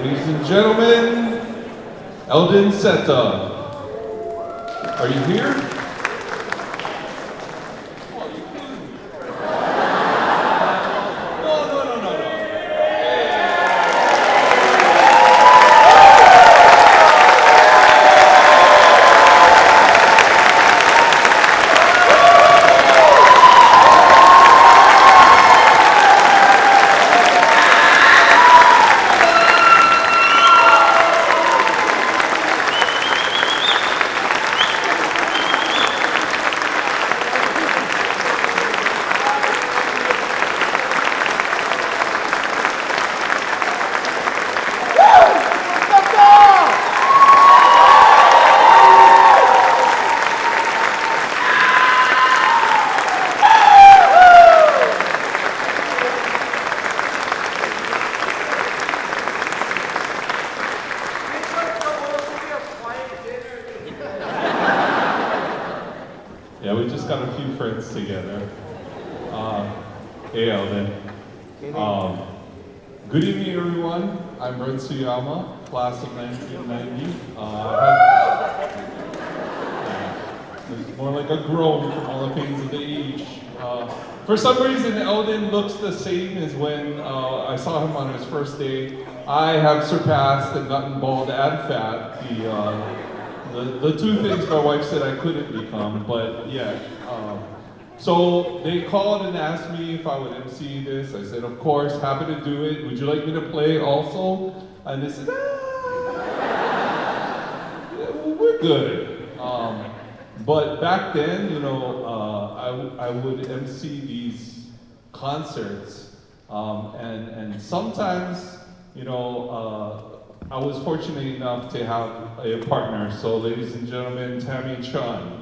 Ladies and gentlemen, Elden Seta. Are you here? Together. Hey Elden. Good evening everyone. I'm Brent, class of 1990. It's more like a groan from all the pains of the age. For some reason Elden looks the same as when I saw him on his first day. I have surpassed and gotten bald and fat. The two things my wife said I couldn't become, but yeah. So they called and asked me if I would MC this. I said, of course, happy to do it. Would you like me to play also? And they said, we're good. But back then, you know, I would MC these concerts. And sometimes, you know, I was fortunate enough to have a partner. So ladies and gentlemen, Tammy and Jeanne.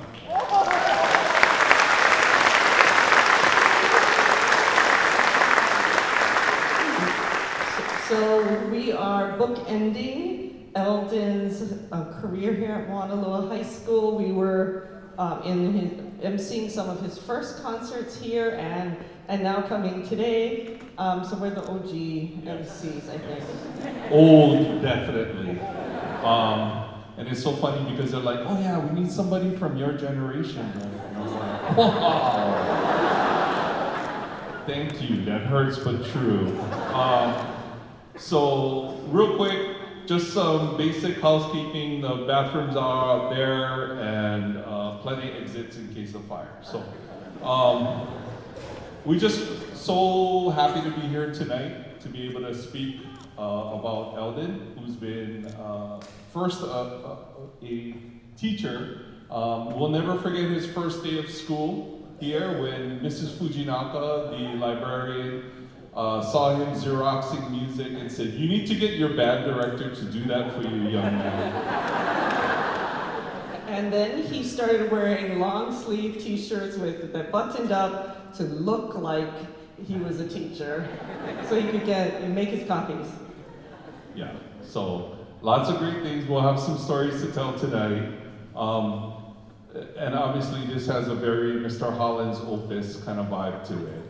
So we are bookending Elden's career here at Moanalua High School. We were emceeing some of his first concerts here and now coming today. So we're the OG MCs, I think. Old, definitely. And it's so funny because they're like, oh yeah, we need somebody from your generation. And I was like, wow. Thank you, that hurts but true. So, real quick, just some basic housekeeping. The bathrooms are out there and plenty of exits in case of fire. So, we're just so happy to be here tonight to be able to speak about Elden, who's been first a teacher. We'll never forget his first day of school here when Mrs. Fujinaka, the librarian, saw him Xeroxing music and said, you need to get your band director to do that for you, young man. And then he started wearing long sleeve t-shirts with that buttoned up to look like he was a teacher, so he could make his copies. Yeah, so lots of great things. We'll have some stories to tell tonight. And obviously this has a very Mr. Holland's Opus kind of vibe to it.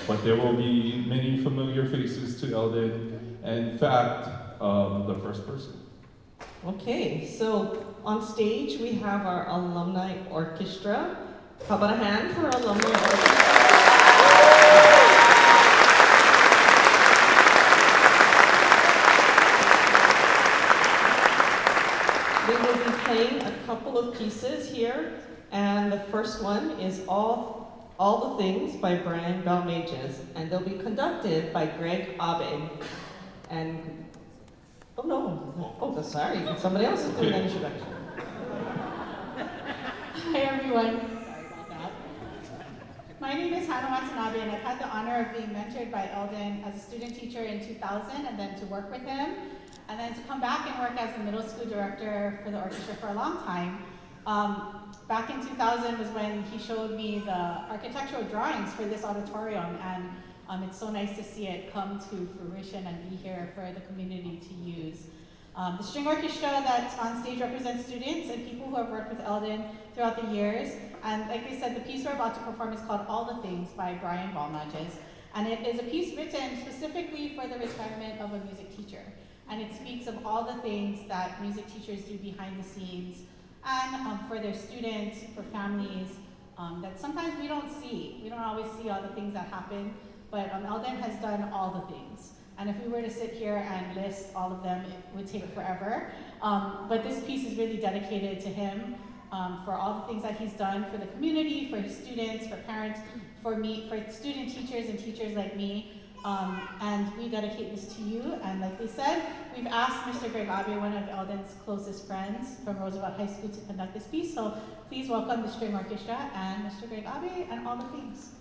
But there will be many familiar faces to Elden. And in fact, the first person. Okay, so on stage we have our Alumni Orchestra. How about a hand for our Alumni Orchestra? They will be playing a couple of pieces here, and the first one is All the Things by Brian Balmages, and they'll be conducted by Gregg Abe. And, oh no, sorry, somebody else is doing that introduction. Hi everyone. Sorry about that. My name is Hannah Watanabe, and I've had the honor of being mentored by Elden as a student teacher in 2000, and then to work with him, and then to come back and work as the middle school director for the orchestra for a long time. Back in 2000 was when he showed me the architectural drawings for this auditorium, and it's so nice to see it come to fruition and be here for the community to use. The string orchestra that's on stage represents students and people who have worked with Elden throughout the years. And like I said, the piece we're about to perform is called All the Things by Brian Balmages. And it is a piece written specifically for the retirement of a music teacher. and it speaks of all the things that music teachers do behind the scenes and for their students, for families, that sometimes we don't see. We don't always see all the things that happen, but Elden has done all the things. And if we were to sit here and list all of them, it would take forever. But this piece is really dedicated to him, for all the things that he's done for the community, for his students, for parents, for me, for student teachers and teachers like me. And we dedicate this to you. And like they said, we've asked Mr. Gregg Abe, one of Elden's closest friends from Roosevelt High School, to conduct this piece. So please welcome the string orchestra and Mr. Gregg Abe and all the things.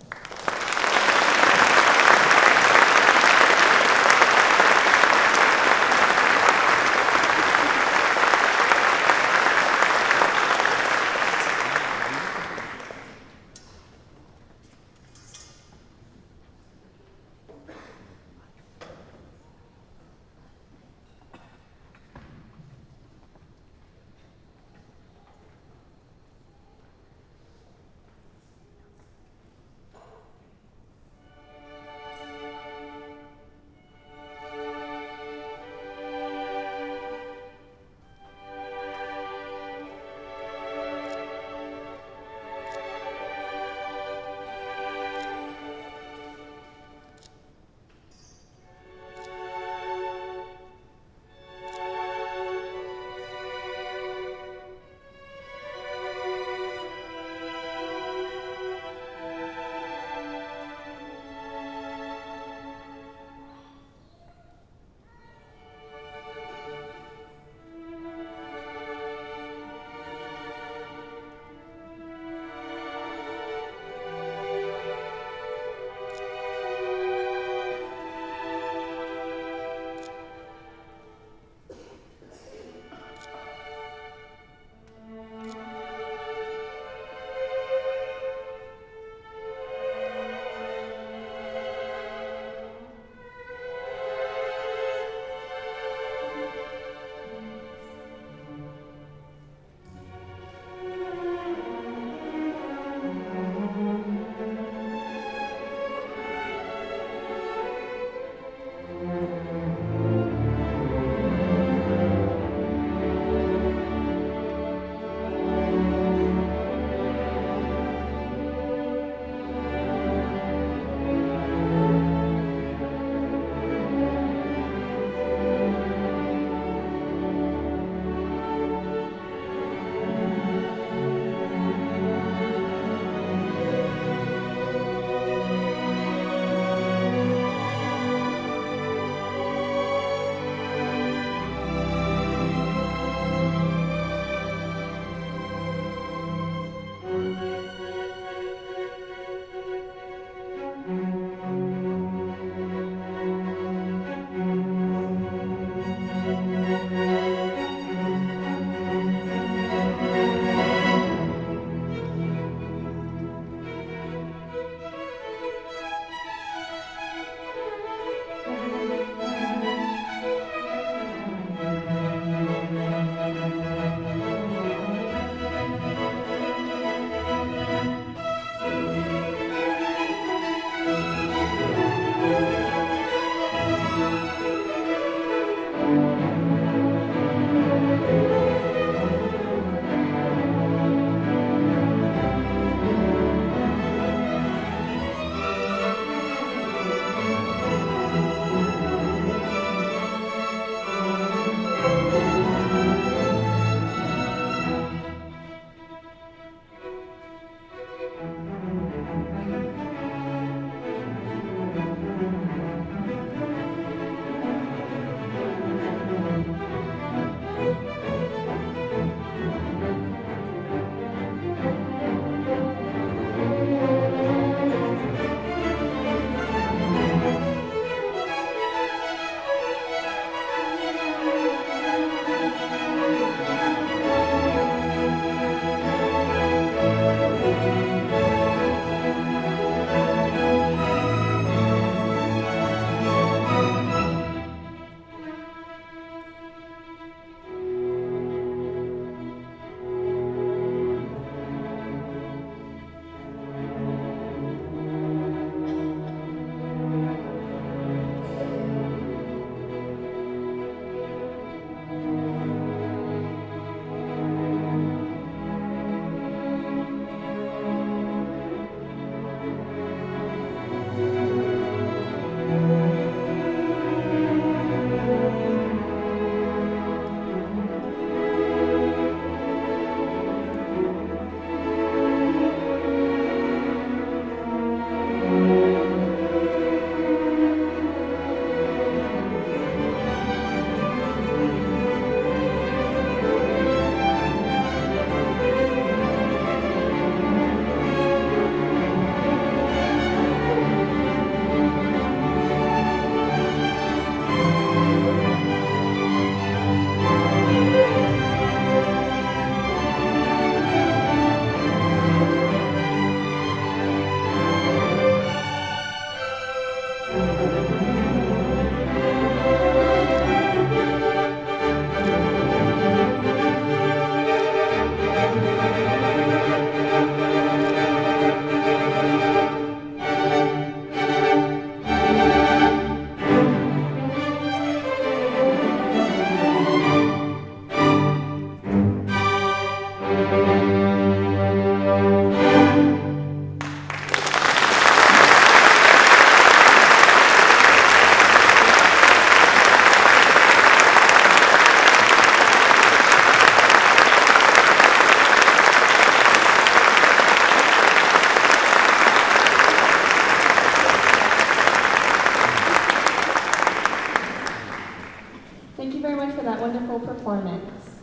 performance.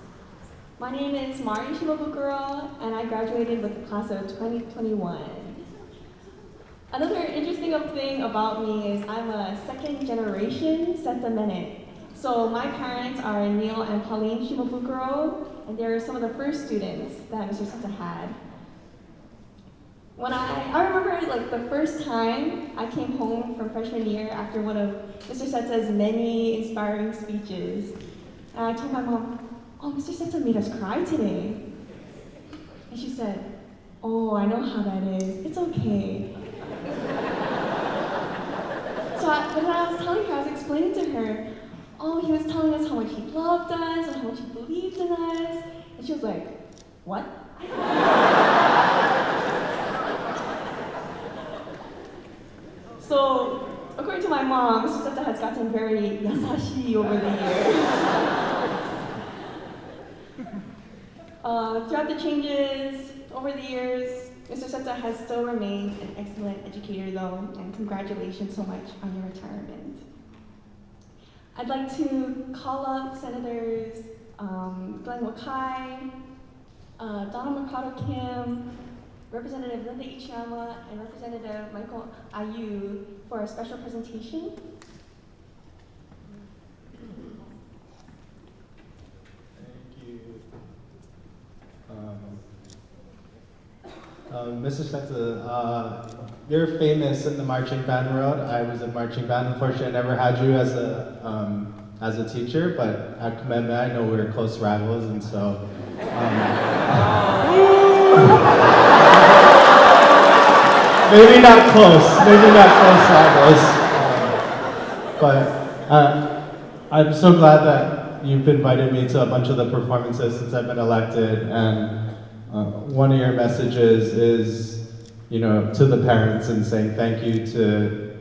My name is Mari Shimabukuro, and I graduated with the class of 2021. Another interesting thing about me is I'm a second generation Seta Mene. So my parents are Neil and Pauline Shimabukuro, and they're some of the first students that Mr. Seta had. When I remember like the first time I came home from freshman year after one of Mr. Seta's many inspiring speeches. And I told my mom, "Oh, Mr. Seta made us cry today." And she said, "Oh, I know how that is. It's okay." When I was telling her, I was explaining to her, "Oh, he was telling us how much he loved us and how much he believed in us." And she was like, "What?" So, according to my mom, Mr. Seta has gotten very yasashi over the years. Throughout the changes over the years, Mr. Seta has still remained an excellent educator though, and congratulations so much on your retirement. I'd like to call up Senators Glenn Wakai, Donald Mercado Kim, Representative Linda Ichiyama, and Representative Michael Ayu for a special presentation. Thank you. Mr. Seta, you're famous in the marching band world. I was in marching band. Unfortunately, I never had you as a teacher, but at Kamehameha, I know we were close rivals, and so. Maybe not close rivals. But I'm so glad that you've invited me to a bunch of the performances since I've been elected, and one of your messages is, to the parents and saying thank you to,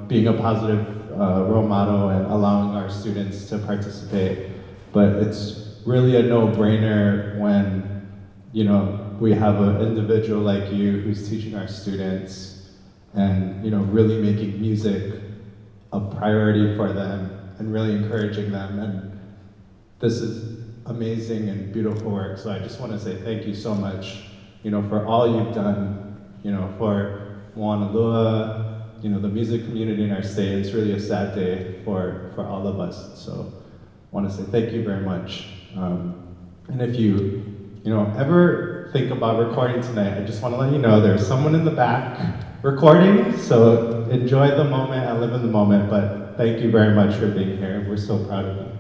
being a positive role model and allowing our students to participate. But it's really a no-brainer when, we have an individual like you who's teaching our students and, really making music a priority for them and really encouraging them. And this is amazing and beautiful work. So I just want to say thank you so much, for all you've done, for Moanalua, the music community in our state. It's really a sad day for all of us. So I want to say thank you very much. And if you, ever think about recording tonight, I just want to let you know there's someone in the back recording. So enjoy the moment and live in the moment. But thank you very much for being here. We're so proud of you.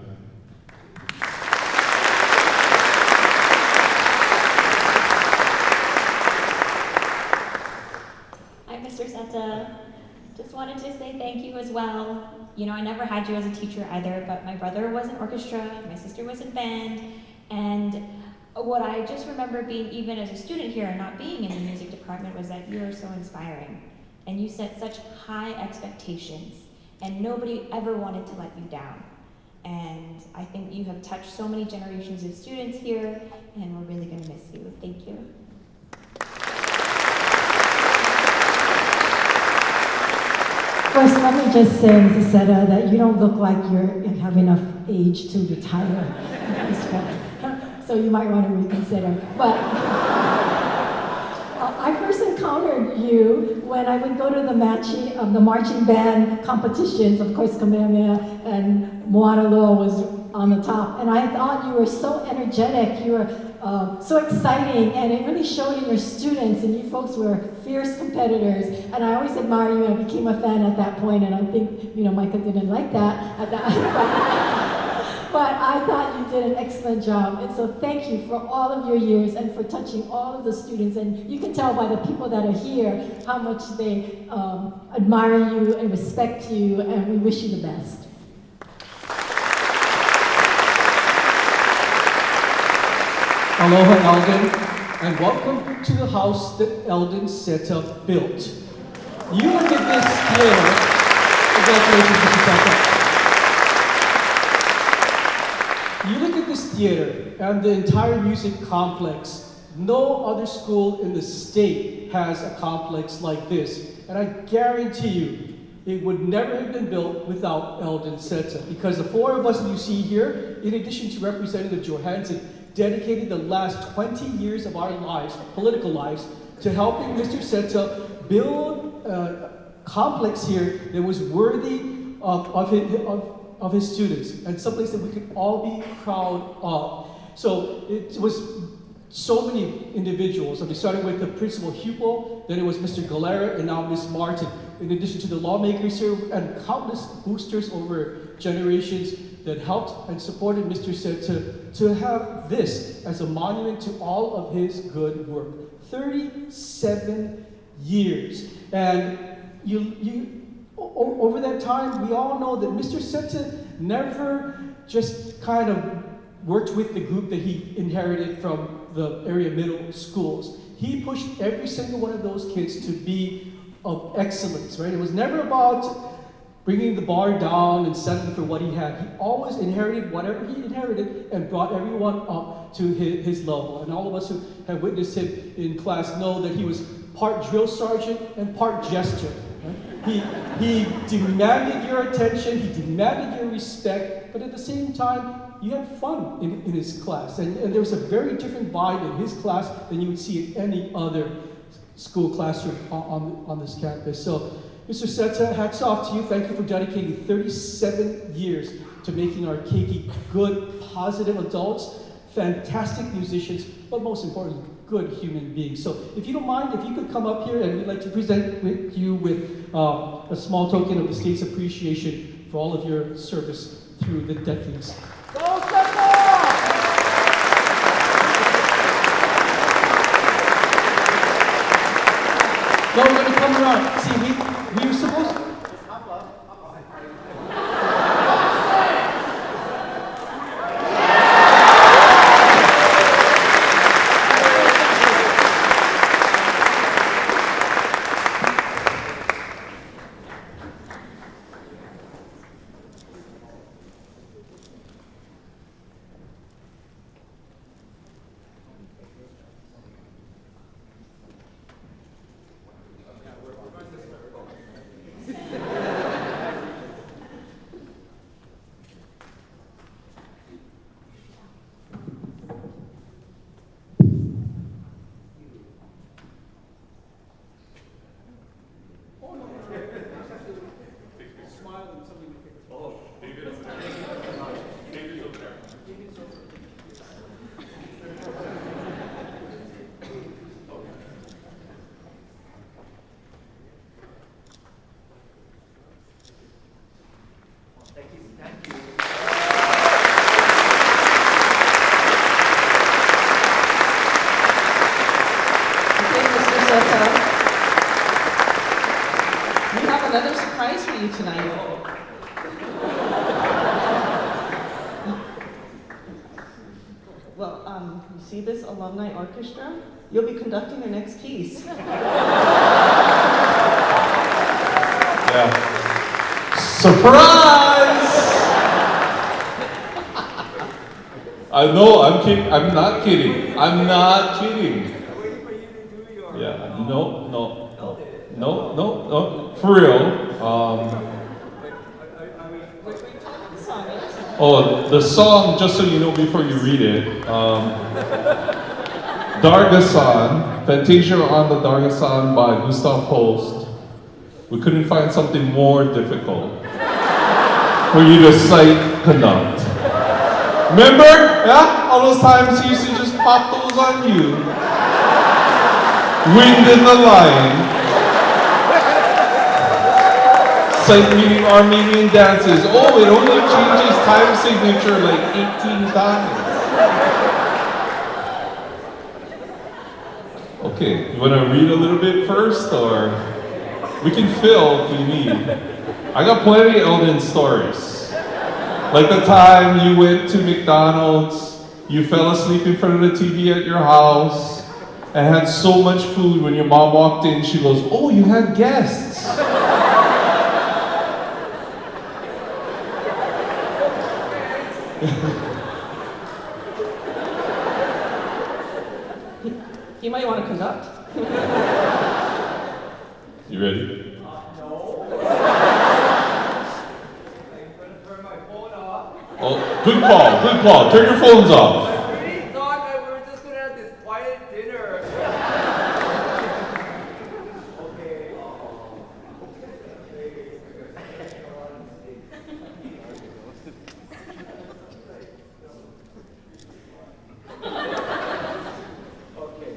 Just wanted to say thank you as well. I never had you as a teacher either, but my brother was in orchestra, my sister was in band, and what I just remember being, even as a student here and not being in the music department, was that you were so inspiring. And you set such high expectations, and nobody ever wanted to let you down. And I think you have touched so many generations of students here, and we're really gonna miss you. Thank you. First, let me just say, Mrs. Seta, that you don't look like you have enough age to retire at this point. So you might want to reconsider. But I first encountered you when I would go to the marching band competitions. Of course, Kamehameha and Moanalua was on the top. And I thought you were so energetic, you were so exciting, and it really showed in your students, and you folks were fierce competitors. And I always admired you, and I became a fan at that point, and I think, Micah didn't like that at that but I thought you did an excellent job. And so thank you for all of your years and for touching all of the students. And you can tell by the people that are here how much they admire you and respect you, and we wish you the best. Aloha, Elden, and welcome to the house that Elden Seta built. You look at this theater. Congratulations, Mr. Seta. You look at this theater and the entire music complex. No other school in the state has a complex like this. And I guarantee you, it would never have been built without Elden Seta, because the four of us that you see here, in addition to representing the Johansen, dedicated the last 20 years of our lives, political lives, to helping Mr. Seta build a complex here that was worthy of his students, and someplace that we could all be proud of. So it was so many individuals. I mean, starting with the Principal Hupo, then it was Mr. Galera, and now Ms. Martin, in addition to the lawmakers here and countless boosters over generations that helped and supported Mr. Seta to have this as a monument to all of his good work. 37 years. And over that time, we all know that Mr. Seta never just kind of worked with the group that he inherited from the area middle schools. He pushed every single one of those kids to be of excellence, right? It was never about bringing the bar down and settling for what he had. He always inherited whatever he inherited and brought everyone up to his level. And all of us who have witnessed him in class know that he was part drill sergeant and part jester. Right? He demanded your attention, he demanded your respect, but at the same time, you had fun in his class. And there was a very different vibe in his class than you would see in any other school classroom on this campus. So, Mr. Seta, hats off to you. Thank you for dedicating 37 years to making our keiki good, positive adults, fantastic musicians, but most importantly, good human beings. So if you don't mind, if you could come up here, and we'd like to present with you with a small token of the state's appreciation for all of your service through the decades. Go Seta! No, we're going to come around. See, we were supposed to... See this Alumni Orchestra? You'll be conducting their next piece. Yeah. Surprise! I know, I'm kidding. I'm not kidding. I'm not kidding. Yeah, no. For real. Oh, the song, just so you know before you read it, Dargason, Fantasia on the Dargason by Gustav Holst. We couldn't find something more difficult for you to sight conduct. Remember? Yeah? All those times he used to just pop those on you. Wind in the Lei-ing. Sight reading Armenian dances. Oh, it only changes time signature like 18 times. Okay, you want to read a little bit first, or we can fill if you need. I got plenty of Elden stories. Like the time you went to McDonald's, you fell asleep in front of the TV at your house, and had so much food when your mom walked in, she goes, "Oh, you had guests." You might want to conduct. You ready? No. Good call, good call. Turn your phones off. I really thought that we were just gonna have this quiet dinner. Okay.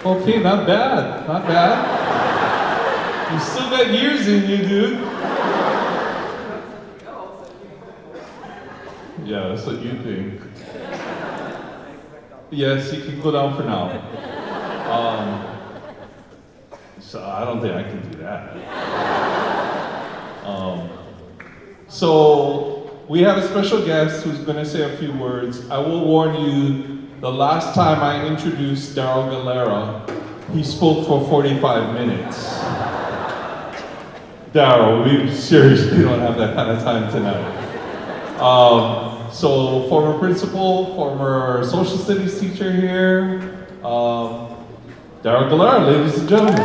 Okay, not bad, not bad. You still got years in you, dude. Yeah, that's what you think. Yes, you can go down for now. So I don't think I can do that. So we have a special guest who's going to say a few words. I will warn you, the last time I introduced Darryl Galera, he spoke for 45 minutes. Darryl, we seriously don't have that kind of time tonight. So former principal, former social studies teacher here, Darryl Galera, ladies and gentlemen.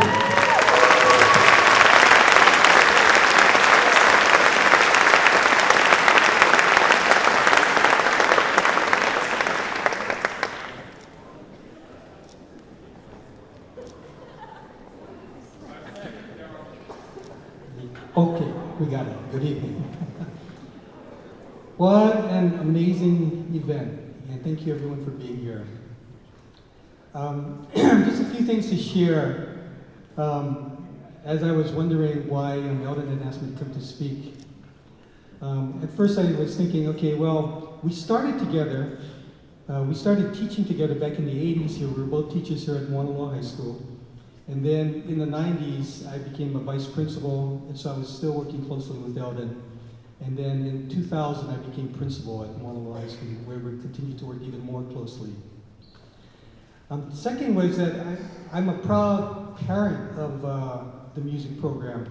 Okay, we got it. Good evening. What an amazing event, and thank you everyone for being here. Just a few things to share. As I was wondering why Eldon had asked me to come to speak. At first I was thinking, okay, well, we started together. We started teaching together back in the 80s here. We were both teachers here at Moanalua High School. And then in the 90s, I became a vice principal, and so I was still working closely with Eldon. And then in 2000, I became principal at Moanalua High School, where we continued to work even more closely. Second was that I'm a proud parent of the music program.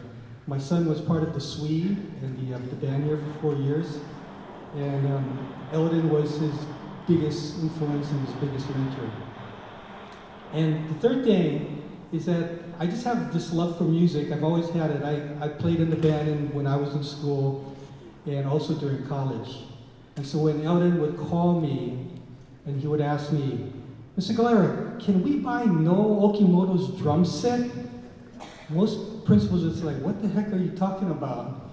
My son was part of the 𝗧𝗜𝗘𝗙𝗦 and the band here for 4 years. And Eldon was his biggest influence and his biggest mentor. And the third thing is that I just have this love for music. I've always had it. I played in the band when I was in school and also during college. And so when Eldon would call me and he would ask me, Mr. Galera, can we buy No Okimoto's drum set? Most principals would say, like, what the heck are you talking about?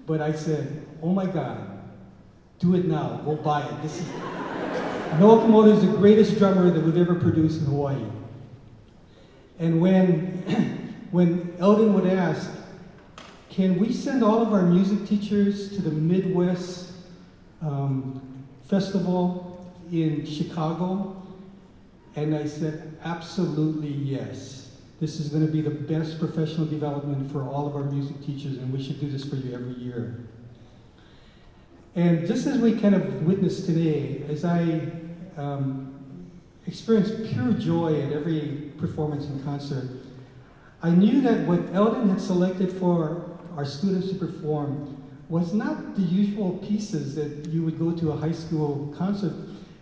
But I said, oh my God, do it now, go buy it. No Okimoto is the greatest drummer that we've ever produced in Hawaii. And when Eldon would ask, can we send all of our music teachers to the Midwest Festival in Chicago? And I said, absolutely yes. This is going to be the best professional development for all of our music teachers, and we should do this for you every year. And just as we kind of witnessed today, as I experienced pure joy at every performance and concert, I knew that what Eldon had selected for our students to perform was not the usual pieces that you would go to a high school concert.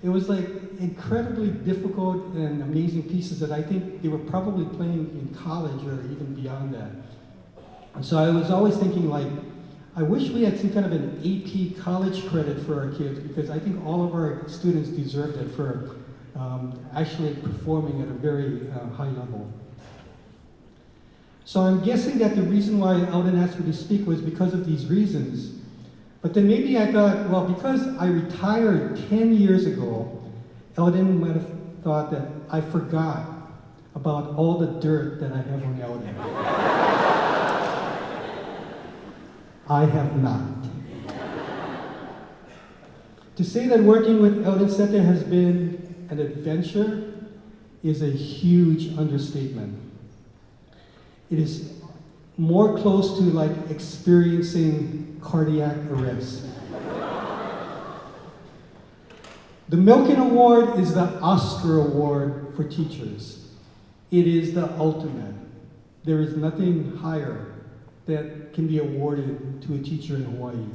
It was like incredibly difficult and amazing pieces that I think they were probably playing in college or even beyond that. And so I was always thinking, like, I wish we had some kind of an AP college credit for our kids, because I think all of our students deserved it for actually performing at a very high level. So I'm guessing that the reason why Eldon asked me to speak was because of these reasons. But then maybe I thought, well, because I retired 10 years ago, Eldon might have thought that I forgot about all the dirt that I have on Eldon. I have not. To say that working with Elden Seta has been an adventure is a huge understatement. It is more close to like experiencing cardiac arrest. The Milken Award is the Oscar Award for teachers. It is the ultimate. There is nothing higher that can be awarded to a teacher in Hawaii.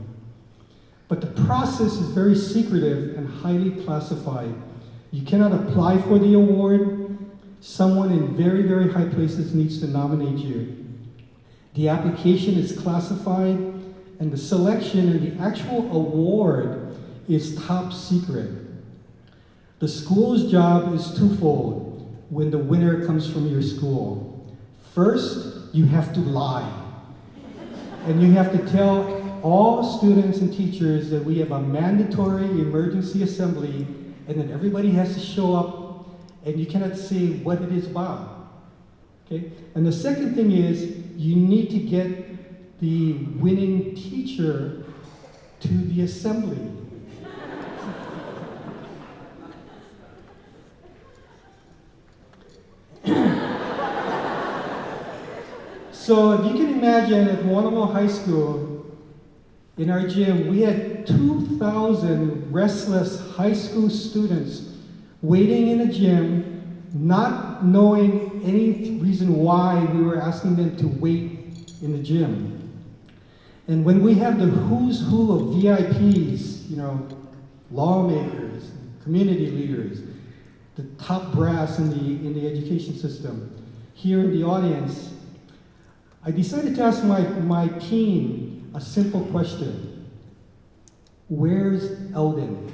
But the process is very secretive and highly classified. You cannot apply for the award. Someone in very, very high places needs to nominate you. The application is classified, and the selection and the actual award is top secret. The school's job is twofold when the winner comes from your school. First, you have to lie. And you have to tell all students and teachers that we have a mandatory emergency assembly, and then everybody has to show up, and you cannot say what it is about. Okay? And the second thing is, you need to get the winning teacher to the assembly. So if you can imagine at Moanalua High School, in our gym, we had 2,000 restless high school students waiting in a gym, not knowing any reason why we were asking them to wait in the gym. And when we have the who's who of VIPs, you know, lawmakers, community leaders, the top brass in the education system, here in the audience, I decided to ask my team a simple question. Where's Elden?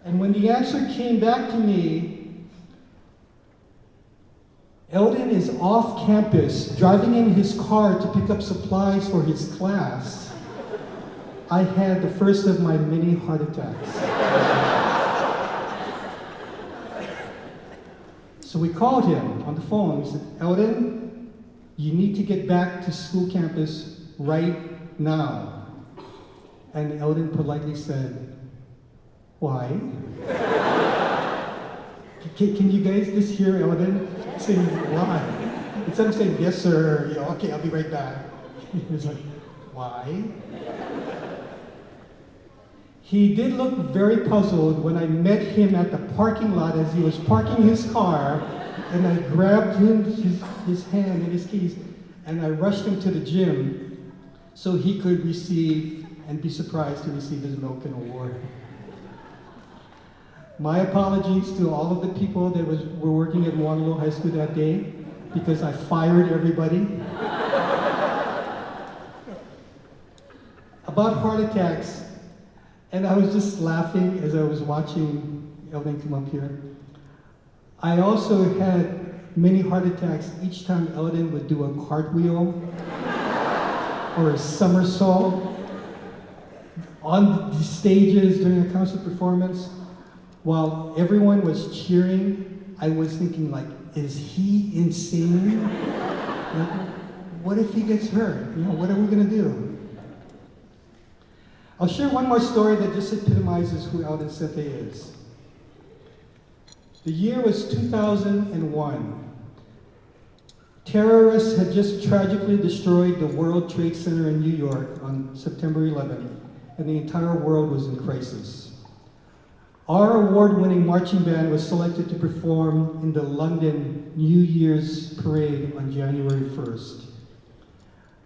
And when the answer came back to me, Elden is off campus, driving in his car to pick up supplies for his class, I had the first of my many heart attacks. So we called him on the phone. We said, Elden, you need to get back to school campus right now. And Elden politely said, why? Can you guys just hear Elden saying, why? Instead of saying, yes, sir, yeah, okay, I'll be right back. He was like, why? He did look very puzzled when I met him at the parking lot as he was parking his car, and I grabbed him, his hand and his keys, and I rushed him to the gym so he could receive and be surprised to receive his Milken Award. My apologies to all of the people that were working at Moanalua High School that day, because I fired everybody. About heart attacks, and I was just laughing as I was watching Elden come up here. I also had many heart attacks each time Elden would do a cartwheel or a somersault on the stages during a concert performance. While everyone was cheering, I was thinking like, is he insane? Like, what if he gets hurt? You know, what are we gonna do? I'll share one more story that just epitomizes who Elden Seta is. The year was 2001. Terrorists had just tragically destroyed the World Trade Center in New York on September 11th, and the entire world was in crisis. Our award-winning marching band was selected to perform in the London New Year's parade on January 1st.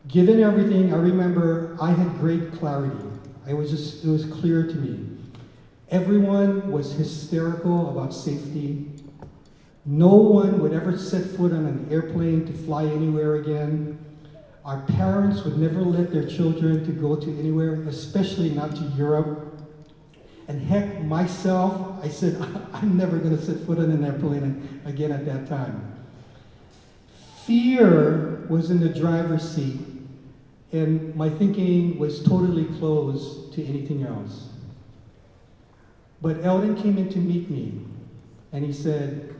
Given everything, I remember I had great clarity. It was clear to me. Everyone was hysterical about safety. No one would ever set foot on an airplane to fly anywhere again. Our parents would never let their children to go to anywhere, especially not to Europe. And heck, myself, I said, I'm never gonna set foot on an airplane again at that time. Fear was in the driver's seat, and my thinking was totally closed to anything else. But Elden came in to meet me, and he said,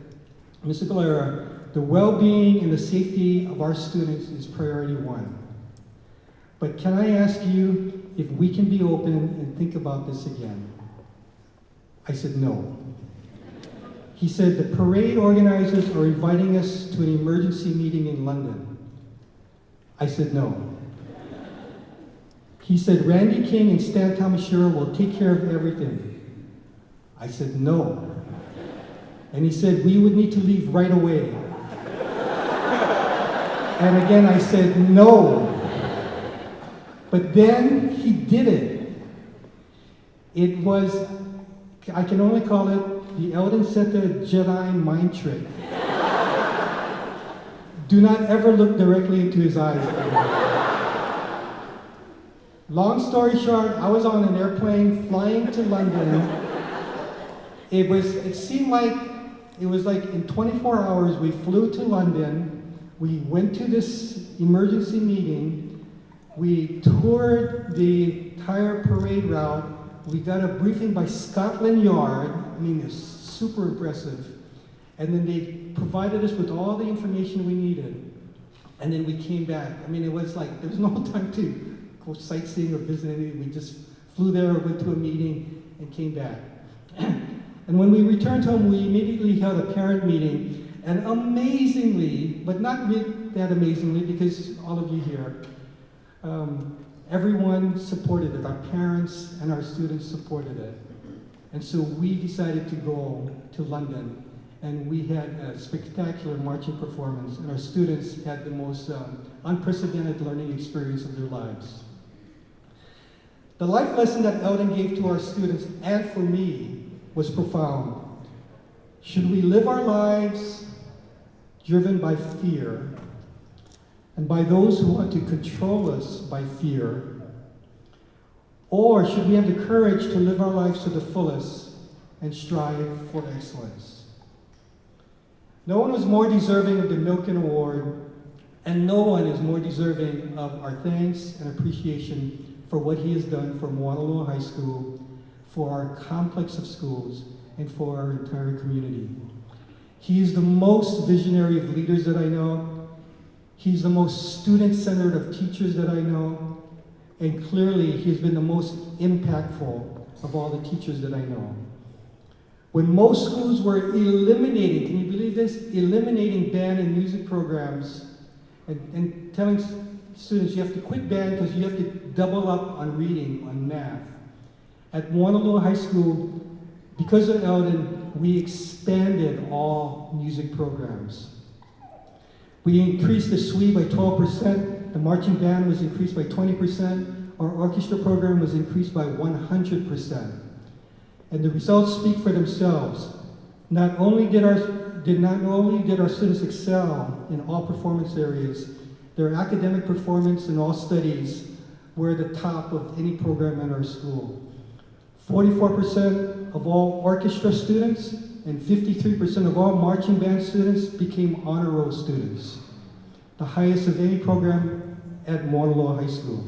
Mr. Galera, the well-being and the safety of our students is priority one. But can I ask you if we can be open and think about this again? I said, no. He said, the parade organizers are inviting us to an emergency meeting in London. I said, no. He said, Randy King and Stan Tamashiro will take care of everything. I said, no. And he said, we would need to leave right away. And again, I said, no. But then he did it. It was, I can only call it the Elden Seta Jedi mind trick. Do not ever look directly into his eyes. Long story short, I was on an airplane flying to London. It seemed like it was like in 24 hours we flew to London, we went to this emergency meeting, we toured the entire parade route, we got a briefing by Scotland Yard, I mean it's super impressive, and then they provided us with all the information we needed, and then we came back. I mean it was like, there was no time to go sightseeing or visit anything, we just flew there, went to a meeting, and came back. And when we returned home, we immediately held a parent meeting. And amazingly, but not that amazingly, because all of you here, everyone supported it. Our parents and our students supported it. And so we decided to go to London, and we had a spectacular marching performance, and our students had the most unprecedented learning experience of their lives. The life lesson that Eldon gave to our students, and for me, was profound. Should we live our lives driven by fear, and by those who want to control us by fear? Or should we have the courage to live our lives to the fullest and strive for excellence? No one was more deserving of the Milken Award, and no one is more deserving of our thanks and appreciation for what he has done for Moanalua High School, for our complex of schools, and for our entire community. He is the most visionary of leaders that I know. He's the most student-centered of teachers that I know. And clearly, he's been the most impactful of all the teachers that I know. When most schools were eliminating, can you believe this? Eliminating band and music programs and telling students you have to quit band because you have to double up on reading, on math. At Moanalua High School, because of Eldon, we expanded all music programs. We increased the 𝗧𝗜𝗗𝗘𝗦 by 12%, the marching band was increased by 20%, our orchestra program was increased by 100%. And the results speak for themselves. Not only did our students excel in all performance areas, their academic performance in all studies were at the top of any program in our school. 44% of all orchestra students and 53% of all marching band students became honor roll students, the highest of any program at Moanalua High School.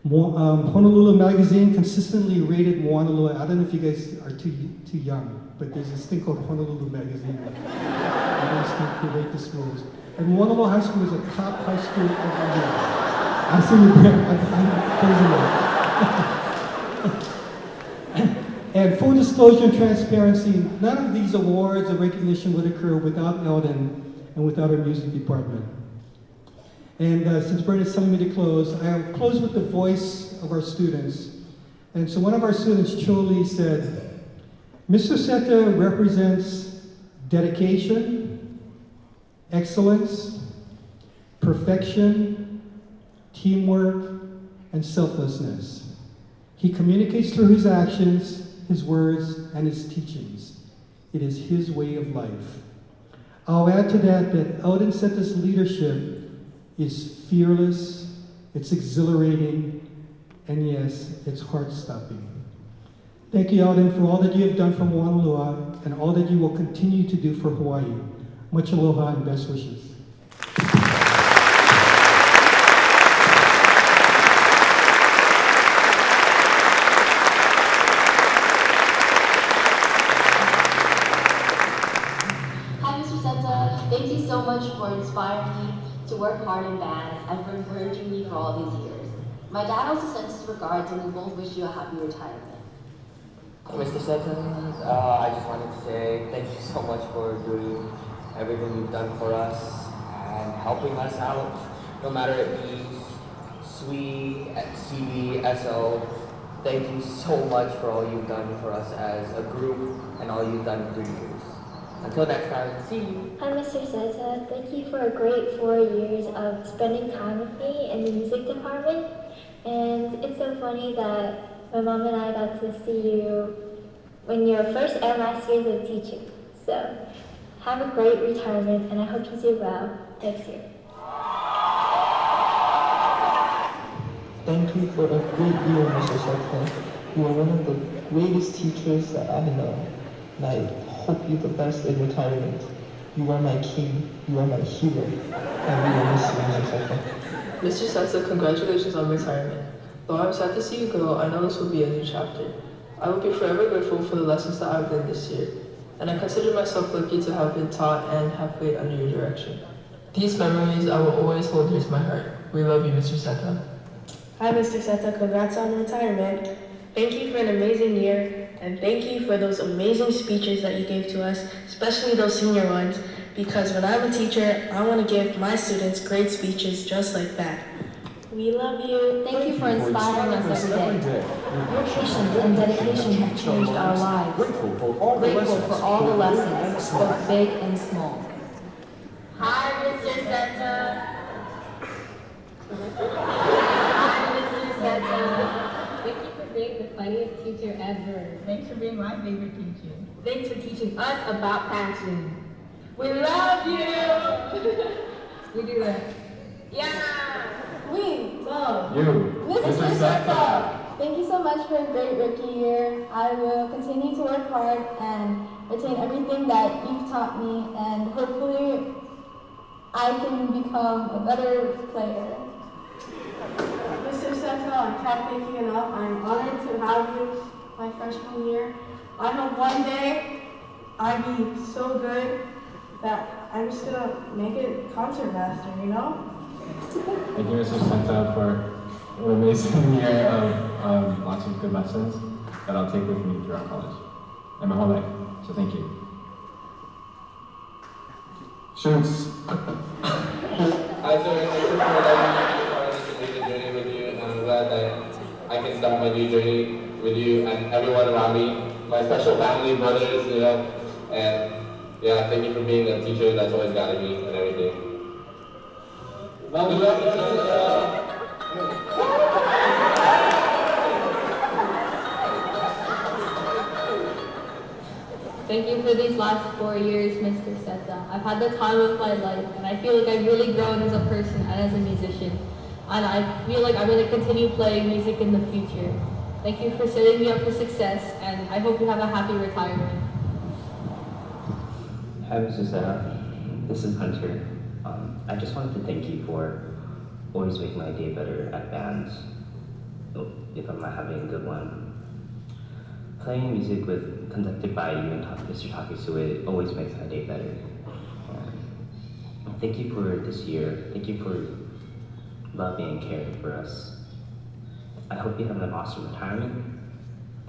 Honolulu Magazine consistently rated Moanalua. I don't know if you guys are too young, but there's this thing called Honolulu Magazine. They rate the schools. And Moanalua High School is a top high school of the year. I see you, Brent. I'm praising you. And full disclosure and transparency, none of these awards or recognition would occur without Eldon and without our music department. And since Brent is telling me to close, I'll close with the voice of our students. And so one of our students, Choli, said, Mr. Seta represents dedication, excellence, perfection, teamwork, and selflessness. He communicates through his actions, his words, and his teachings. It is his way of life. I'll add to that Eldon Seta's leadership is fearless, it's exhilarating, and yes, it's heart-stopping. Thank you, Eldon, for all that you have done for Moanalua and all that you will continue to do for Hawaii. Much aloha and best wishes. Thank you so much for inspiring me to work hard in band and for encouraging me for all these years. My dad also sends his regards and we both wish you a happy retirement. Mr. Seta, I just wanted to say thank you so much for doing everything you've done for us and helping us out, no matter it be 𝗧𝗜𝗗𝗃, CB, SO. Thank you so much for all you've done for us as a group and all you've done for years. Until next time, see you. Hi, Mr. Seta. Thank you for a great 4 years of spending time with me in the music department. And it's so funny that my mom and I got to see you when your first and last years of teaching. So have a great retirement, and I hope you do well next year. Thank you for a great year, Mr. Seta. You are one of the greatest teachers that I know, and I hope you the best in retirement. You are my king, you are my hero, and we will miss you, Mr. Seta. Mr. Seta, congratulations on retirement. Though I'm sad to see you go, I know this will be a new chapter. I will be forever grateful for the lessons that I've learned this year, and I consider myself lucky to have been taught and have played under your direction. These memories I will always hold dear to my heart. We love you, Mr. Seta. Hi, Mr. Seta. Congrats on retirement. Thank you for an amazing year, and thank you for those amazing speeches that you gave to us, especially those senior ones. because when I'm a teacher, I want to give my students great speeches just like that. We love you. Thank you for inspiring us every day. Your patience and dedication have changed our lives. Grateful for all the lessons, both big and small. Hi, Mr. Seta. Thank you for being the funniest teacher ever. Thanks for being my favorite teacher. Thanks for teaching us about passion. We love you! We do that. Yeah! We love You, Mr. Seta. Thank you so much for a great rookie year. I will continue to work hard and retain everything that you've taught me, and hopefully I can become a better player. Mr. Seta, I can't thank you enough. I'm honored to have you my freshman year. I hope one day I'll be so good that I'm just gonna make it concert master, you know? Thank you, Mr. Seta, for an amazing year of lots of good lessons that I'll take with me throughout college and my whole life. So thank you. Shoots. Hi, sir. Thank you for allowing me to be part of this amazing journey with you, and I'm glad that I can start my new journey with you and everyone around me, my special family, brothers, you know, and yeah, thank you for being a teacher that's always guided me and everything. Thank you for these last 4 years, Mr. Seta. I've had the time of my life, and I feel like I've really grown as a person and as a musician. And I feel like I'm going to continue playing music in the future. Thank you for setting me up for success, and I hope you have a happy retirement. Hi, Mr. Seta. This is Hunter. I just wanted to thank you for always making my day better at bands, if I'm not having a good one. Playing music conducted by you and Mr. Takesue always makes my day better. Thank you for this year. Thank you for loving and caring for us. I hope you have an awesome retirement,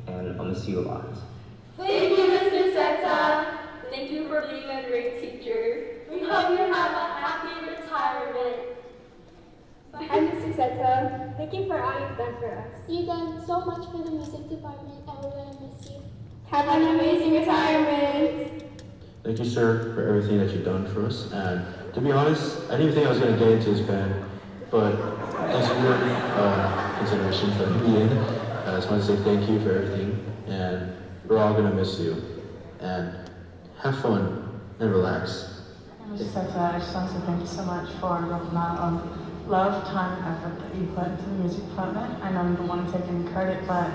and I'll miss you a lot. Thank you, Mr. Seta. Thank you for being a great teacher. We hope you have a happy retirement. Hi, Mr. Seta. Thank you for all you've done for us. You've done so much for the music department, and we're going to miss you. Have an amazing retirement. Thank you, sir, for everything that you've done for us. And to be honest, I didn't even think I was going to get into this band, but thanks for your consideration for me in. I just want to say thank you for everything, and we're all going to miss you. And have fun and relax. Mr. Seta, I just want to say thank you so much for the amount of love, time, and effort that you put into the music department. I know you don't want to take any credit, but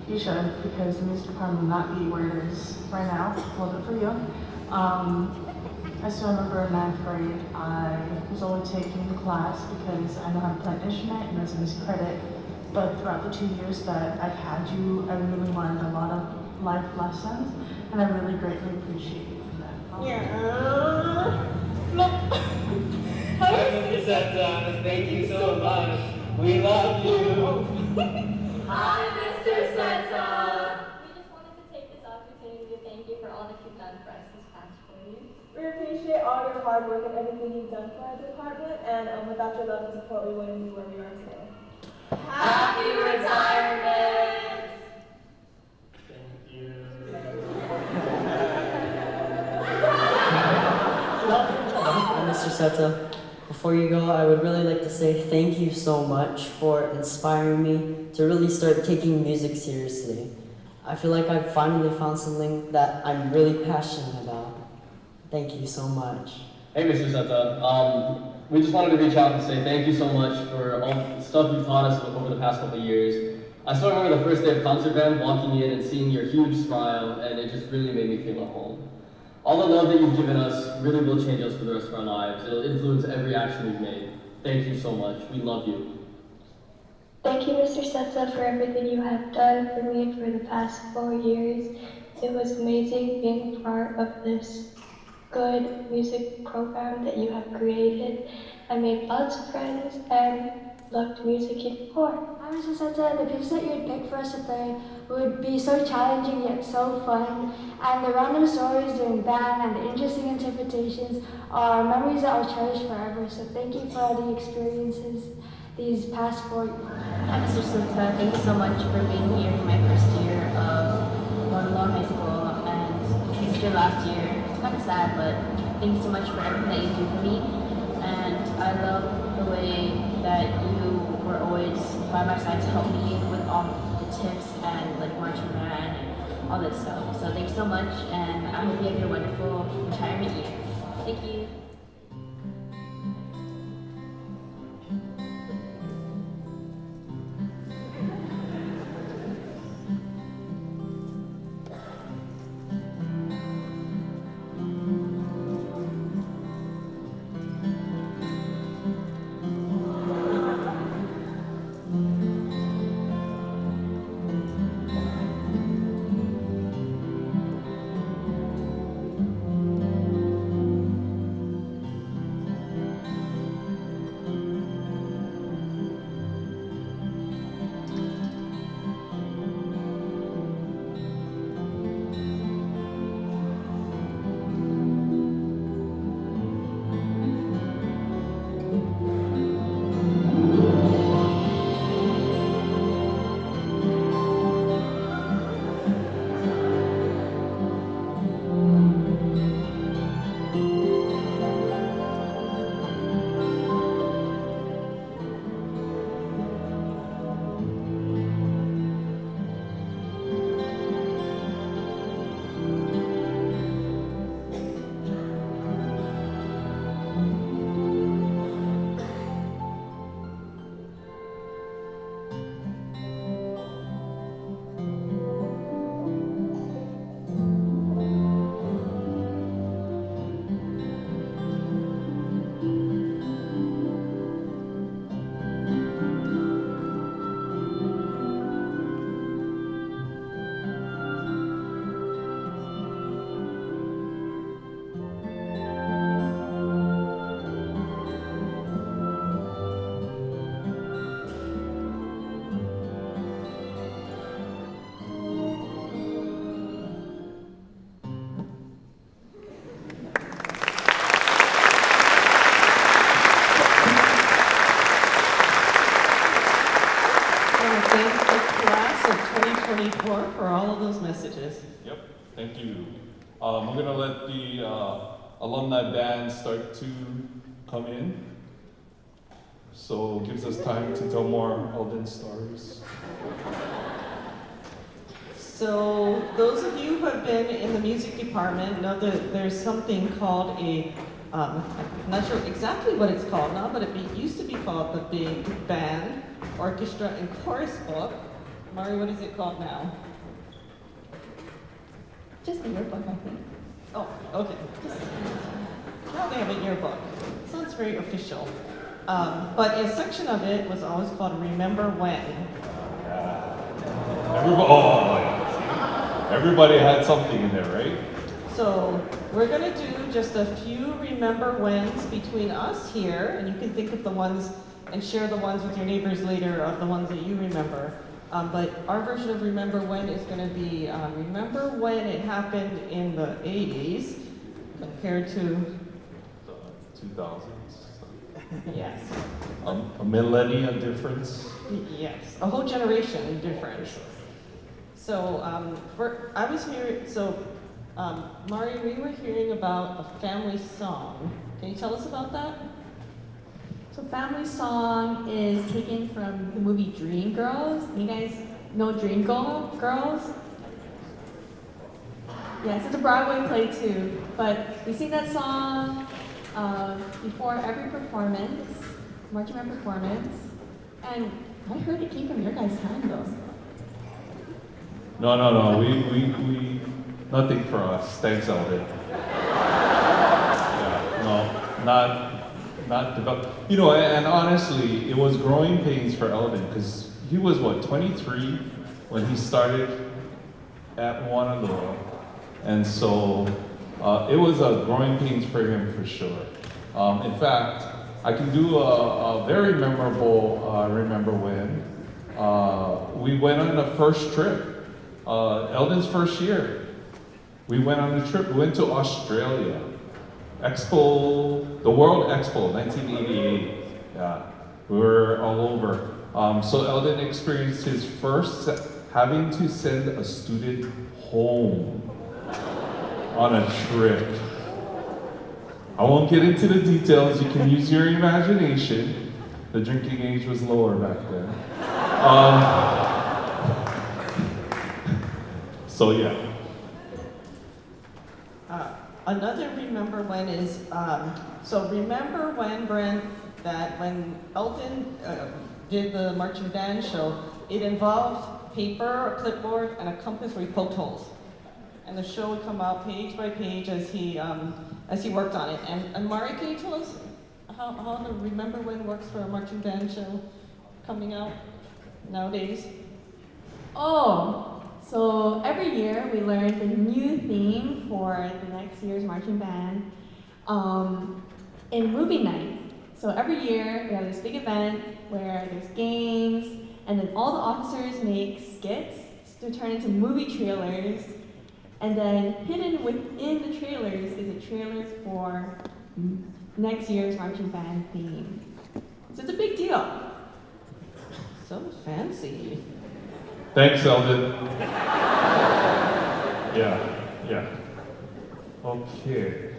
you should, because the music department will not be where it is right now. Love it for you. I still remember in 9th grade, I was only taking the class because I know how to play an instrument and there's a music credit. But throughout the 2 years that I've had you, I really learned a lot of life lessons, and I really greatly appreciate you for that. Hi, Mr. Seta. Thank you so much. We love you. Hi, Mr. Seta. We just wanted to take this opportunity to thank you for all that you've done for us this past 4 years. We appreciate all your hard work and everything you've done for our department, and without your love and support, we wouldn't be where we are today. Happy retirement! Mr. Seta, before you go, I would really like to say thank you so much for inspiring me to really start taking music seriously. I feel like I've finally found something that I'm really passionate about. Thank you so much. Hey, Mr. Seta. We just wanted to reach out and say thank you so much for all the stuff you've taught us over the past couple of years. I still remember the first day of concert band, walking in and seeing your huge smile, and it just really made me feel at home. All the love that you've given us really will change us for the rest of our lives. It'll influence every action we've made. Thank you so much. We love you. Thank you, Mr. Seta, for everything you have done for me for the past 4 years. It was amazing being a part of this good music program that you have created. I made lots of friends and loved music even more. Hi, Mr. Seta. The pieces that you would pick for us to play would be so challenging yet so fun. And the random stories during band and the interesting interviews invitations are memories that I'll cherish forever. So thank you for all the experiences these past 4 years. Hi, Mr. Seta. Thank you so much for being here in my first year of Moanalua High School, and it's your last year. It's kind of sad, but thank you so much for everything that you do for me. And I love the way that you were always by my side to help me with all the tips and like marching band and all that stuff. So thanks so much, and I hope you have a wonderful retirement year. Thank you. For all of those messages. Yep, thank you. We're gonna let the alumni band start to come in. So it gives us time to tell more Elden stories. So those of you who have been in the music department know that there's something called I'm not sure exactly what it's called now, but it used to be called the Big Band, Orchestra, and Chorus book. Mari, what is it called now? Just the yearbook, I think. Oh, okay. Now they have a yearbook. Sounds very official. But a section of it was always called Remember When. Everybody had something in there, right? So we're going to do just a few Remember Whens between us here, and you can think of the ones and share the ones with your neighbors later of the ones that you remember. But our version of Remember When is going to be remember when it happened in the 80s compared to the 2000s. Yes. A millennia difference. Yes, a whole generation difference. So I was hearing, Mari, we were hearing about a family song. Can you tell us about that? So Family Song is taken from the movie Dreamgirls. You guys know Dreamgirls? Yes, it's a Broadway play too. But we sing that song before every performance, marching band performance. And I heard it came from your guys' hand though. No. We nothing for us. Thanks, Elden. Not developed. You know, and honestly, it was growing pains for Elden because he was 23 when he started at Moanalua, and so it was a growing pains for him for sure. In fact, I can do a very memorable remember when we went on the first trip, Elden's first year. We went on a trip. We went to Australia. Expo, the World Expo, 1988. Yeah, we were all over. So Eldon experienced his first having to send a student home on a trip. I won't get into the details, you can use your imagination. The drinking age was lower back then. So yeah. Another remember when is, so remember when, Brent, that when Elton did the marching band show, it involved paper, a clipboard, and a compass where he poked holes. And the show would come out page by page as he worked on it. And Mari, can you tell us how the remember when works for a marching band show coming out nowadays? Oh, so every year we learn the new theme for the next year's marching band in movie night. So every year we have this big event where there's games, and then all the officers make skits to turn into movie trailers. And then hidden within the trailers is a trailer for next year's marching band theme. So it's a big deal. So fancy. Thanks, Eldon. Yeah. Okay.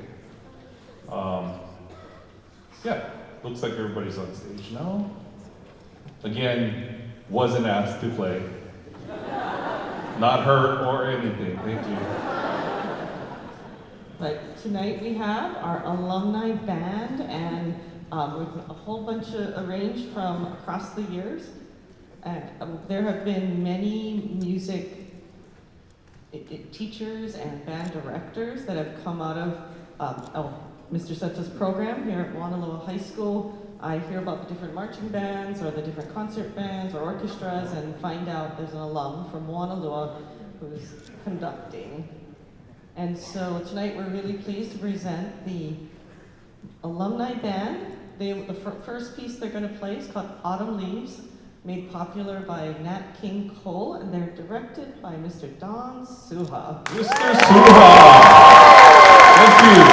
Yeah, looks like everybody's on stage now. Again, wasn't asked to play. Not hurt or anything, thank you. But tonight we have our alumni band, and with a whole bunch arranged from across the years. There have been many music teachers and band directors that have come out of Mr. Seta's program here at Moanalua High School. I hear about the different marching bands or the different concert bands or orchestras and find out there's an alum from Moanalua who's conducting. And so tonight we're really pleased to present the alumni band. The first piece they're going to play is called Autumn Leaves, made popular by Nat King Cole, and they're directed by Mr. Don Tsuha. Mr. Tsuha! Thank you.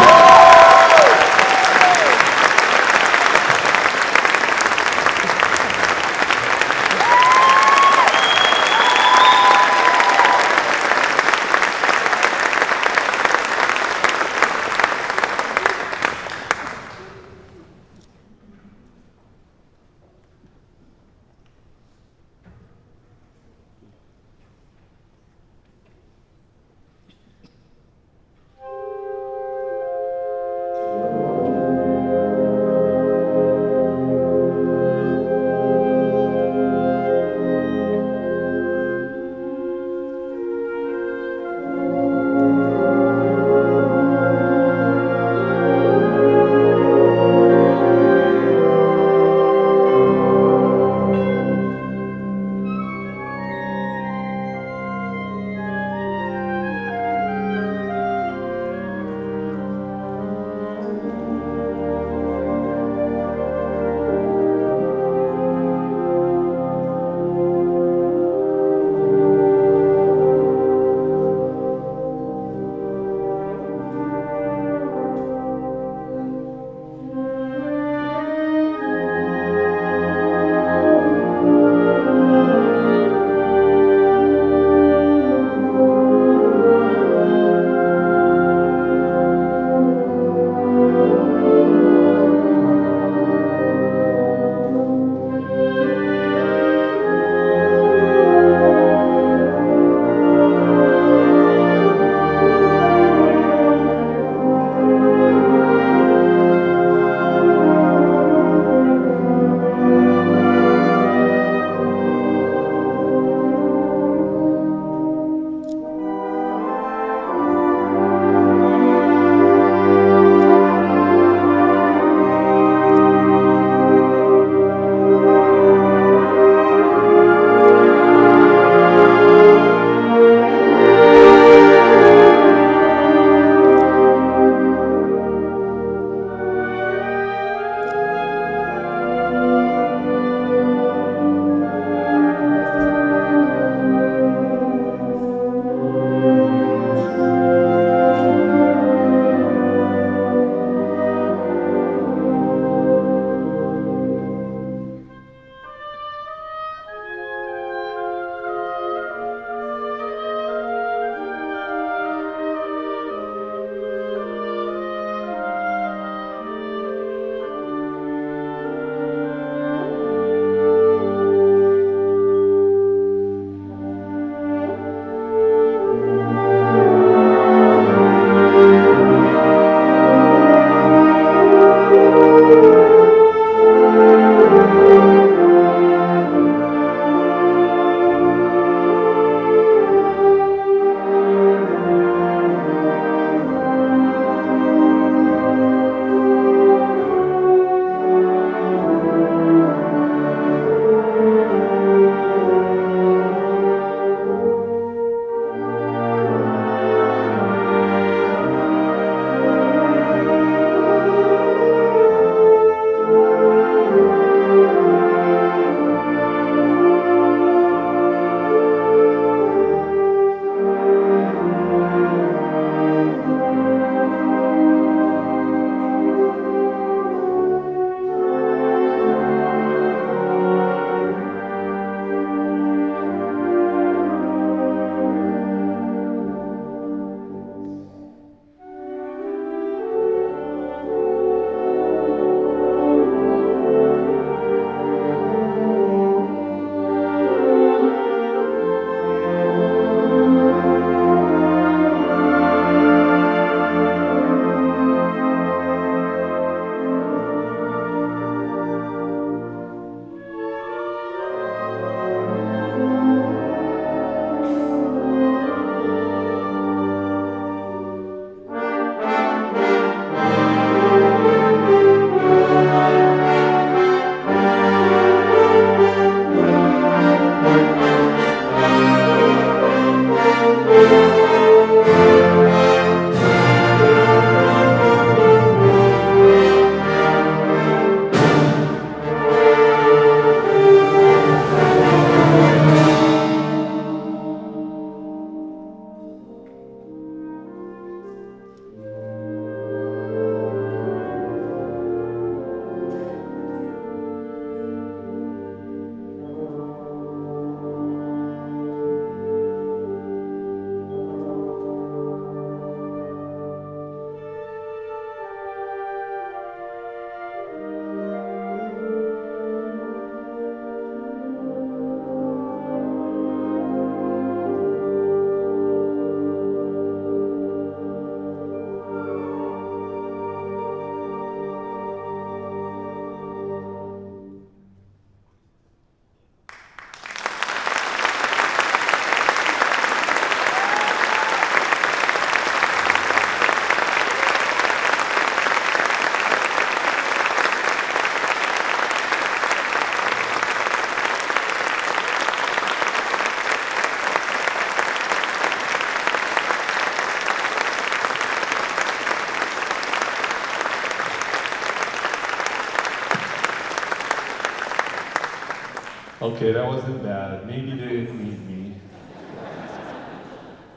Okay, that wasn't bad. Maybe they didn't need me.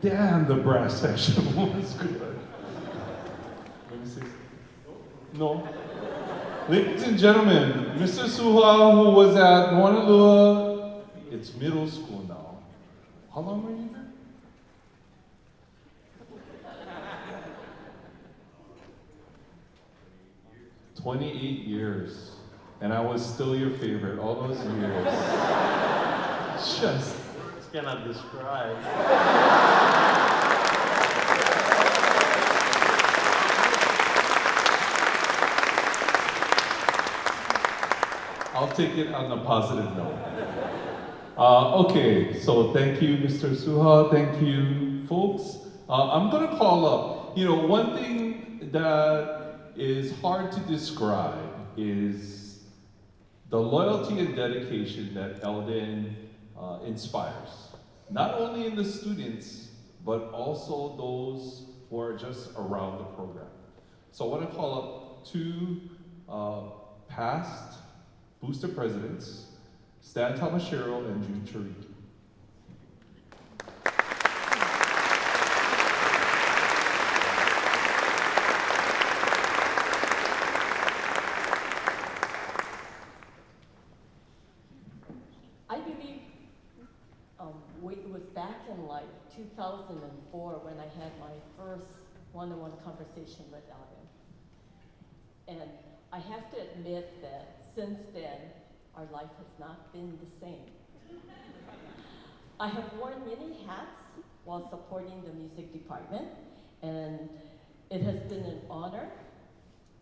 Damn, the brass section was good. Let me see. No. Ladies and gentlemen, Mr. Tsuha, who was at Moanalua, it's middle school now. How long were you there? $28 and I was still your favorite all those years. Just cannot describe. I'll take it on a positive note. Okay, so thank you, Mr. Tsuha. Thank you, folks. I'm gonna call up. You know, one thing that is hard to describe is the loyalty and dedication that Elden inspires. Not only in the students, but also those who are just around the program. So I want to call up two past booster presidents, Stan Tamashiro and June Chiriki. I believe it was back in like 2004 when I had my first one-on-one conversation with Alvin. And I have to admit that since then, our life has not been the same. I have worn many hats while supporting the music department, and it has been an honor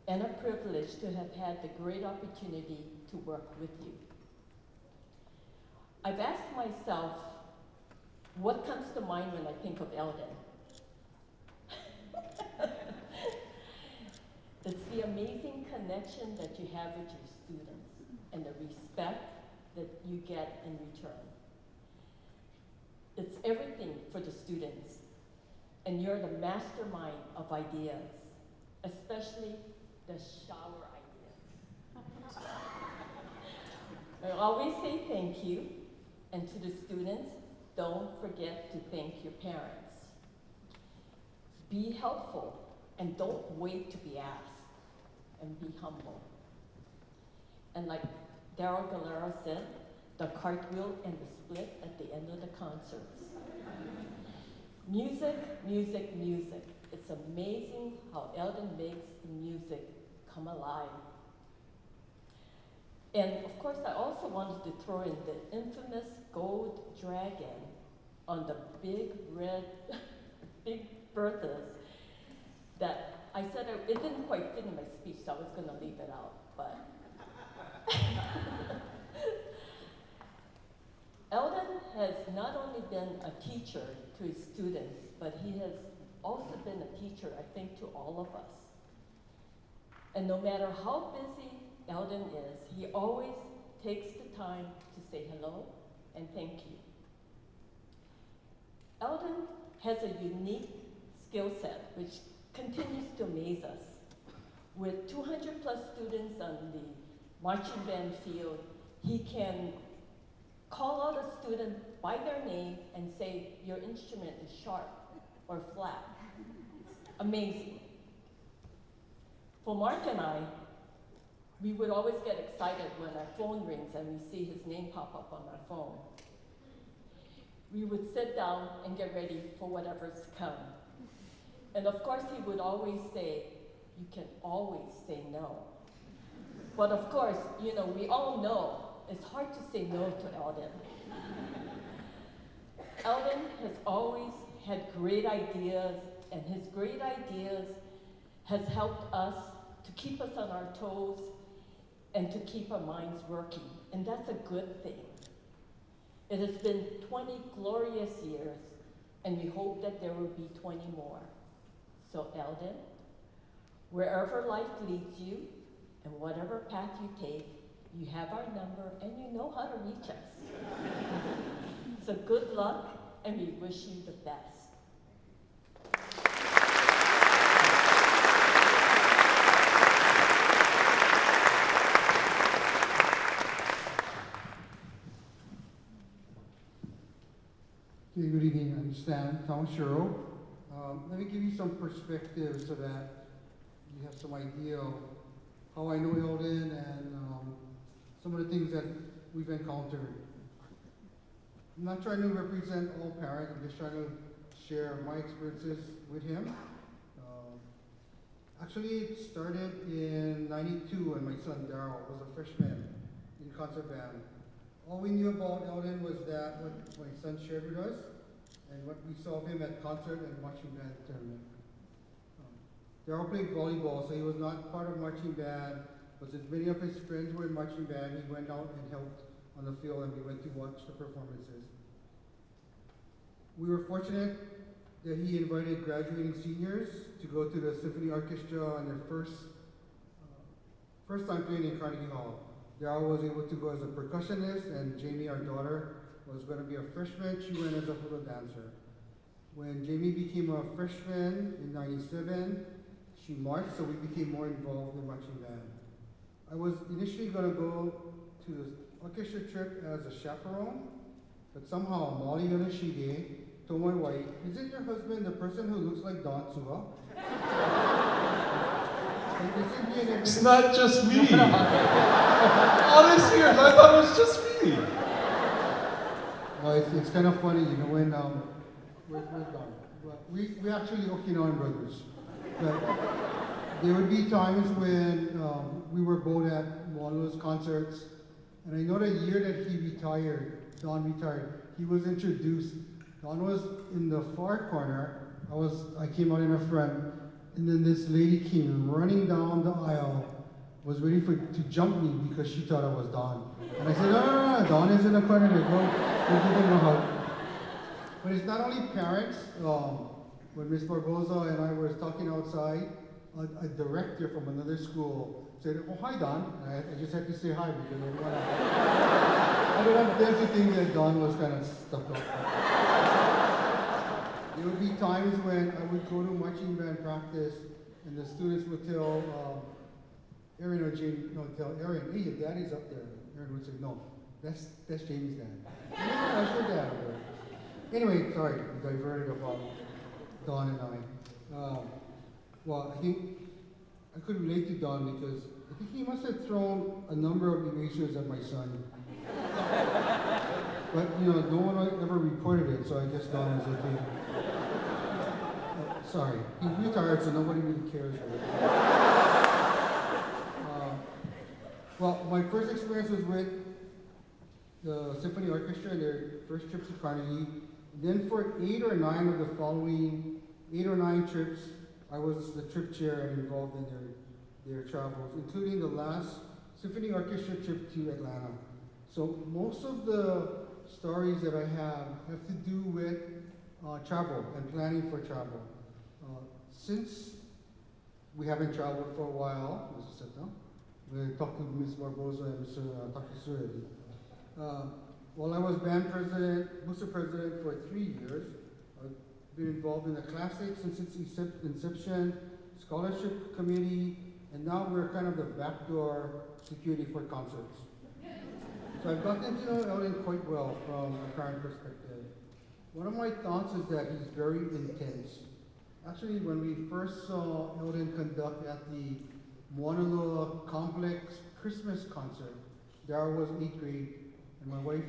and a privilege to have had the great opportunity to work with you. I've asked myself, what comes to mind when I think of Elden? It's the amazing connection that you have with your students and the respect that you get in return. It's everything for the students, and you're the mastermind of ideas, especially the shower ideas. I always say thank you, and to the students, don't forget to thank your parents. Be helpful, and don't wait to be asked, and be humble. And like Darryl Galera said, the cartwheel and the split at the end of the concerts. Music, music, music. It's amazing how Elden makes the music come alive. And of course, I also wanted to throw in the infamous gold dragon on the big red, big Berthas that I said it didn't quite fit in my speech, so I was gonna leave it out, but. Elden has not only been a teacher to his students, but he has also been a teacher, I think, to all of us. And no matter how busy Elden is, he always takes the time to say hello and thank you. Elden has a unique skill set which continues to amaze us. With 200 plus students on the marching band field, he can call out a student by their name and say, your instrument is sharp or flat. It's amazing. For Mark and I, we would always get excited when our phone rings and we see his name pop up on our phone. We would sit down and get ready for whatever's to come. And of course, he would always say, you can always say no. But of course, you know, we all know it's hard to say no to Elden. Elden has always had great ideas, and his great ideas has helped us to keep us on our toes and to keep our minds working, and that's a good thing. It has been 20 glorious years, and we hope that there will be 20 more. So Elden, wherever life leads you, and whatever path you take, you have our number and you know how to reach us. So good luck, and we wish you the best. Shiro. Let me give you some perspective so that you have some idea of how I know Elden and some of the things that we've encountered. I'm not trying to represent all parents, I'm just trying to share my experiences with him. Actually, it started in '92 when my son Darryl was a freshman in concert band. All we knew about Elden was that what my son shared with us and what we saw of him at concert and marching band tournament. Darryl played volleyball, so he was not part of marching band, but since many of his friends were in marching band, he went out and helped on the field and we went to watch the performances. We were fortunate that he invited graduating seniors to go to the Symphony Orchestra on their first time playing in Carnegie Hall. Darryl was able to go as a percussionist, and Jamie, our daughter, was going to be a freshman. She went as a hula dancer. When Jamie became a freshman in '97, she marched, so we became more involved in marching band. I was initially going to go to the orchestra trip as a chaperone, but somehow Molly Yonoshige told my wife, "Isn't your husband the person who looks like Don Tsuha?" It's not just me. All these years, I thought it was just me. Well, it's kind of funny, you know, when where's Don? Well, we actually Okinawan brothers. But there would be times when we were both at Moanalua's concerts, and I know the year that he retired, Don retired, he was introduced. Don was in the far corner. I came out in the front, and then this lady came running down the aisle, was ready to jump me because she thought I was Don. And I said, no, Don is in the corner there, go give him a hug. But it's not only parents. When Ms. Barbosa and I were talking outside, a director from another school said, "Oh, hi, Don." And I just had to say hi because I don't want them to think that Don was kind of stuck up. There would be times when I would go to marching band practice and the students would tell Erin or Jane, tell Erin, "Hey, your daddy's up there." Erin would say, "No, that's Jamie's dad." "No, that's your dad." Anyway, sorry, I diverted about Don and I. Well, I think I could relate to Don because I think he must have thrown a number of erasers at my son. But, no one ever reported it, so I guess Don was okay. Sorry, he retired, so nobody really cares. Well, my first experience was with the Symphony Orchestra and their first trip to Carnegie. Then for 8 or 9 of the following 8 or 9 trips, I was the trip chair and involved in their travels, including the last Symphony Orchestra trip to Atlanta. So most of the stories that I have to do with travel and planning for travel. Since we haven't traveled for a while, Mr. Seta, we talked to Ms. Barbosa and Mr. Takesue. While I was band president, booster president for 3 years, I've been involved in the classics since its inception, scholarship committee, and now we're kind of the backdoor security for concerts. So I've gotten to know Elden quite well from a parent perspective. One of my thoughts is that he's very intense. Actually, when we first saw Elden conduct at the Moanalua Complex Christmas concert, Darryl was 8th grade, and my wife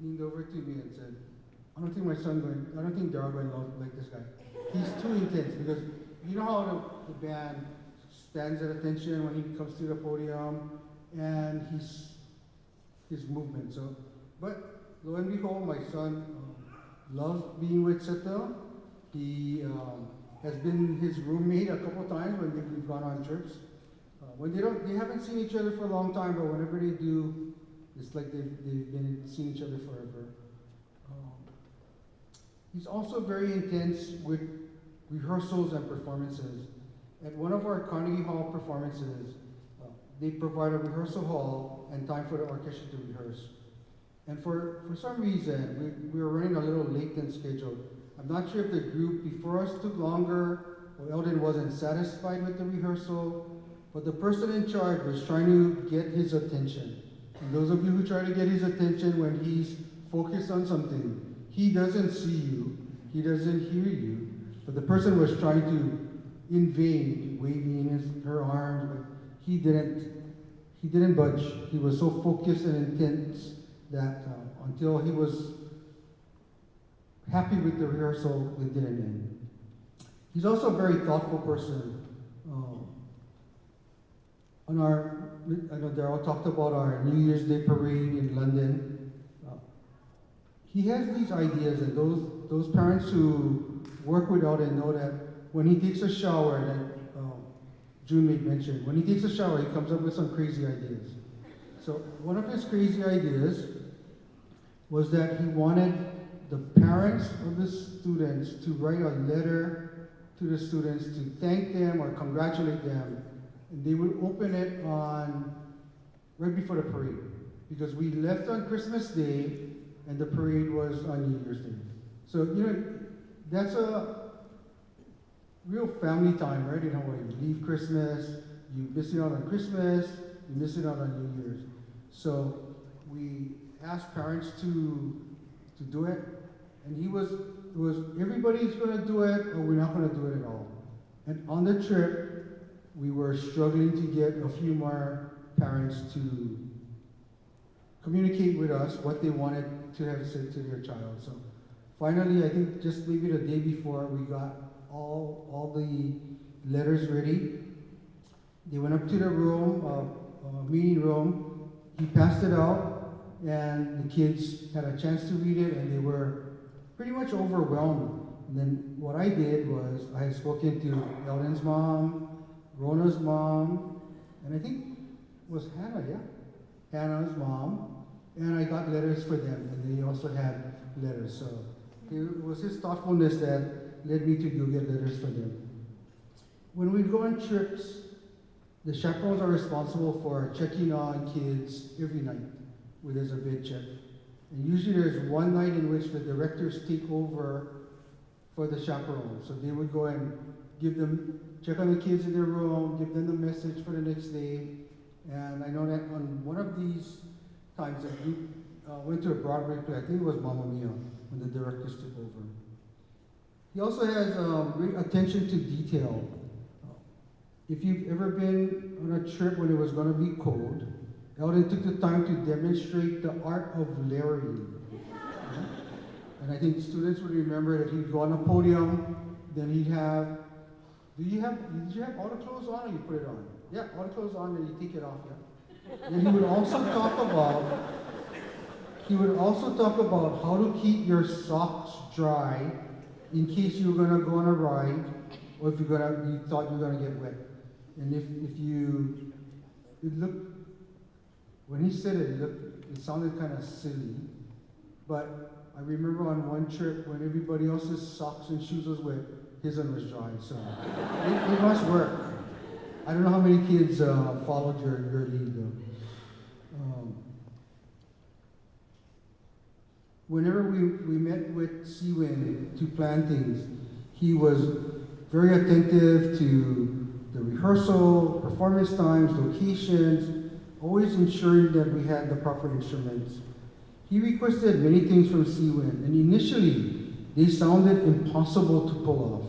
leaned over to me and said, I don't think Darryl going to love like this guy. He's too intense because you know how the band stands at attention when he comes to the podium and his movement. So, but lo and behold, my son loves being with Seta. He has been his roommate a couple times when we've gone on trips. When they haven't seen each other for a long time, but whenever they do, it's like they've been seeing each other forever. He's also very intense with rehearsals and performances. At one of our Carnegie Hall performances, they provide a rehearsal hall and time for the orchestra to rehearse. And for some reason, we were running a little late than scheduled. I'm not sure if the group before us took longer or Elden wasn't satisfied with the rehearsal, but the person in charge was trying to get his attention. And those of you who try to get his attention when he's focused on something, he doesn't see you, he doesn't hear you. But the person was trying to, in vain, waving her arms, but he didn't budge. He was so focused and intense that until he was happy with the rehearsal, it didn't end. He's also a very thoughtful person. I know Darryl talked about our New Year's Day parade in London. He has these ideas, and those parents who work with Elden know that when he takes a shower, that June made mention, when he takes a shower, he comes up with some crazy ideas. So one of his crazy ideas was that he wanted the parents of the students to write a letter to the students to thank them or congratulate them. And they would open it right before the parade. Because we left on Christmas Day and the parade was on New Year's Day. So, that's a real family time, right? In Hawaii. You leave Christmas, you miss it out on Christmas, you miss it out on New Year's. So we asked parents to do it, and it was everybody's gonna do it or we're not gonna do it at all. And on the trip, we were struggling to get a few more parents to communicate with us what they wanted to have said to their child. So finally, I think just maybe the day before, we got all the letters ready. They went up to the room, meeting room. He passed it out, and the kids had a chance to read it, and they were pretty much overwhelmed. And then what I did was I had spoken to Elden's mom, Rona's mom, and I think it was Hannah, yeah? Hannah's mom, and I got letters for them, and they also had letters. So it was his thoughtfulness that led me to go get letters for them. When we go on trips, the chaperones are responsible for checking on kids every night when there's a bed check. And usually there's one night in which the directors take over for the chaperones. So they would go and check on the kids in their room, give them the message for the next day. And I know that on one of these times, a group went to a Broadway play, I think it was Mamma Mia, when the directors took over. He also has great attention to detail. If you've ever been on a trip when it was going to be cold, Elden took the time to demonstrate the art of layering. And I think students would remember that he'd go on a podium, then he'd have, did you have all the clothes on or you put it on? Yeah, all the clothes on and you take it off, yeah? And he would also talk about how to keep your socks dry in case you were gonna go on a ride or if you thought you were gonna get wet. And when he said it sounded kind of silly, but I remember on one trip when everybody else's socks and shoes was wet, his one was dry, so it must work. I don't know how many kids followed your lead though. Whenever we met with 𝗧𝗜𝗗𝗘𝗦 to plan things, he was very attentive to the rehearsal, performance times, locations, always ensuring that we had the proper instruments. He requested many things from 𝗧𝗜𝗑𝗏, and initially they sounded impossible to pull off,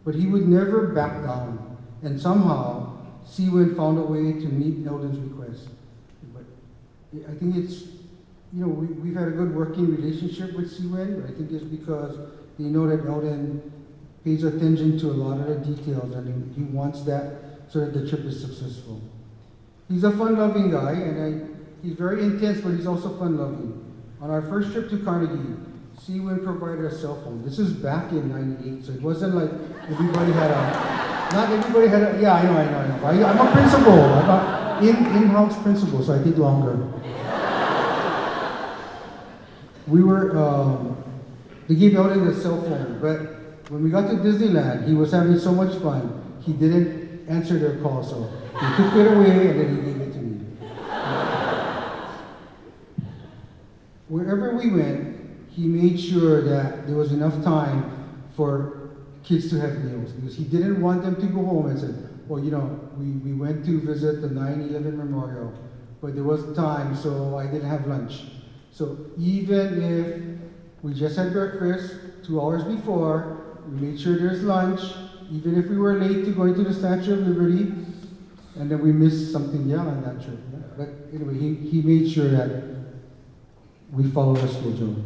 but he would never back down, and somehow 𝗧𝗜𝗏 found a way to meet Elden's request. But I think it's, we've had a good working relationship with 𝗧𝗜𝗏, but I think it's because they know that Elden pays attention to a lot of the details, and he wants that so that the trip is successful. He's a fun-loving guy, and he's very intense, but he's also fun-loving. On our first trip to Carnegie, 𝗧𝗜𝗏 provided a cell phone. This is back in '98, so it wasn't like everybody had yeah, I know. I'm a principal. I'm an in-house principal, so I take longer. They gave Elden a cell phone, but when we got to Disneyland, he was having so much fun, he didn't answer their call, so he took it away and then he gave it to me. Wherever we went, he made sure that there was enough time for kids to have meals, because he didn't want them to go home and say, well, we went to visit the 9/11 memorial, but there was time, so I didn't have lunch. So even if we just had breakfast, 2 hours before. We made sure there's lunch, even if we were late to going to the Statue of Liberty, and then we missed something on that trip. Yeah. But anyway, he made sure that we followed our schedule.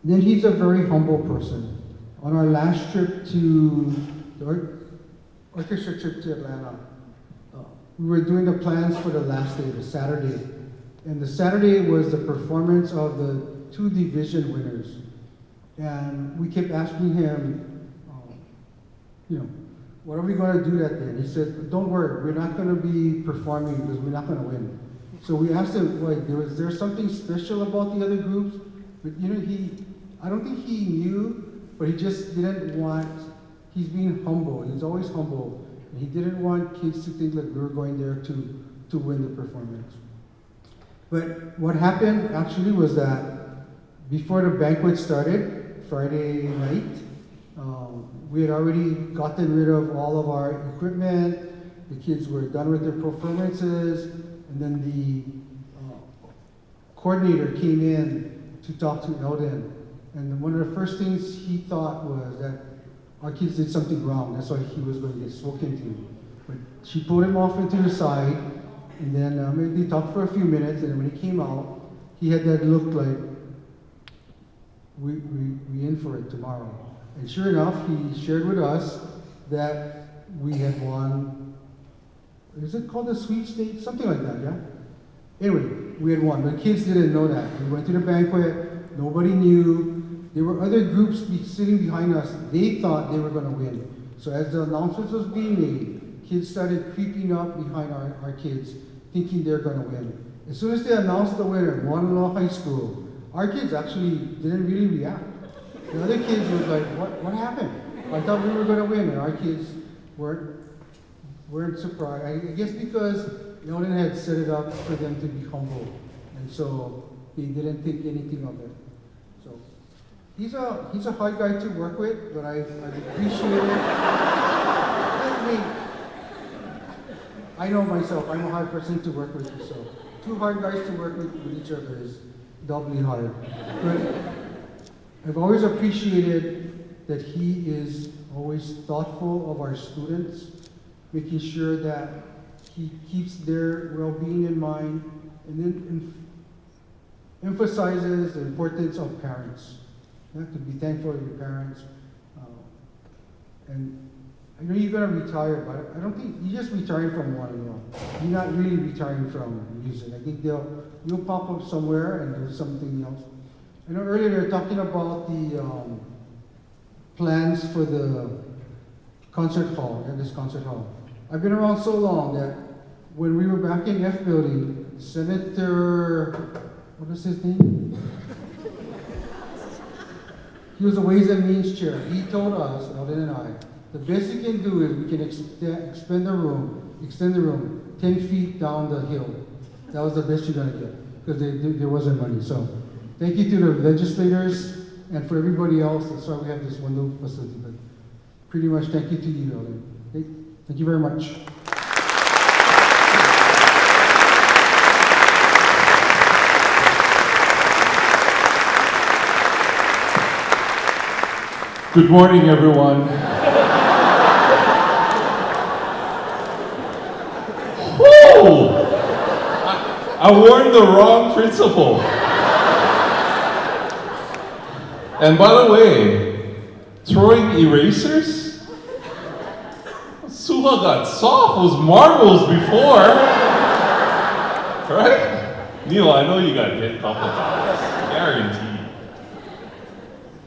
Then he's a very humble person. On our last trip to the orchestra trip to Atlanta, we were doing the plans for the last day, the Saturday. And the Saturday was the performance of the 2 division winners. And we kept asking him, what are we going to do that day? And he said, don't worry, we're not going to be performing because we're not going to win. So we asked him, was there something special about the other groups? But I don't think he knew, but he just didn't want, he's being humble, he's always humble. And he didn't want kids to think that we were going there to win the performance. But what happened actually was that before the banquet started, Friday night, we had already gotten rid of all of our equipment, the kids were done with their performances, and then the coordinator came in to talk to Elden. And one of the first things he thought was that our kids did something wrong. That's why he was going to get spoken to. But she pulled him off into the side, and then they talked for a few minutes, and then when he came out, he had that look like, we in for it tomorrow. And sure enough, he shared with us that we had won, is it called a sweepstakes? Something like that, yeah? Anyway, we had won. The kids didn't know that. We went to the banquet, nobody knew. There were other groups sitting behind us. They thought they were going to win. So as the announcement was being made, kids started creeping up behind our kids, thinking they're going to win. As soon as they announced the winner, Moanalua High School, our kids actually didn't really react. The other kids was like, what happened? I thought we were going to win, and our kids weren't surprised. I guess because Elden had set it up for them to be humble, and so they didn't think anything of it. So he's a hard guy to work with, but I appreciate it. I know myself, I'm a hard person to work with, so 2 hard guys to work with each other is doubly hard. But I've always appreciated that he is always thoughtful of our students, making sure that he keeps their well-being in mind, and then emphasizes the importance of parents. You have to be thankful to your parents. And I know you're going to retire, but I don't think you're just retiring from Moanalua. You're not really retiring from music. I think you'll pop up somewhere and do something else. I know earlier they were talking about the plans for the concert hall, this concert hall. I've been around so long that when we were back in F building, Senator, what was his name? He was the Ways and Means chair. He told us, Elden and I, the best you can do is we can extend the room 10 feet down the hill. That was the best you're gonna get, because there wasn't money. So thank you to the legislators and for everybody else. That's why we have this wonderful facility. But pretty much thank you to you, Elden. Okay? Thank you very much. Good morning, everyone. Whoa! I warned the wrong principal. And by the way, throwing erasers? Tsuha got soft, was marbles before. Right? Neil, I know you got hit a couple times. Guaranteed.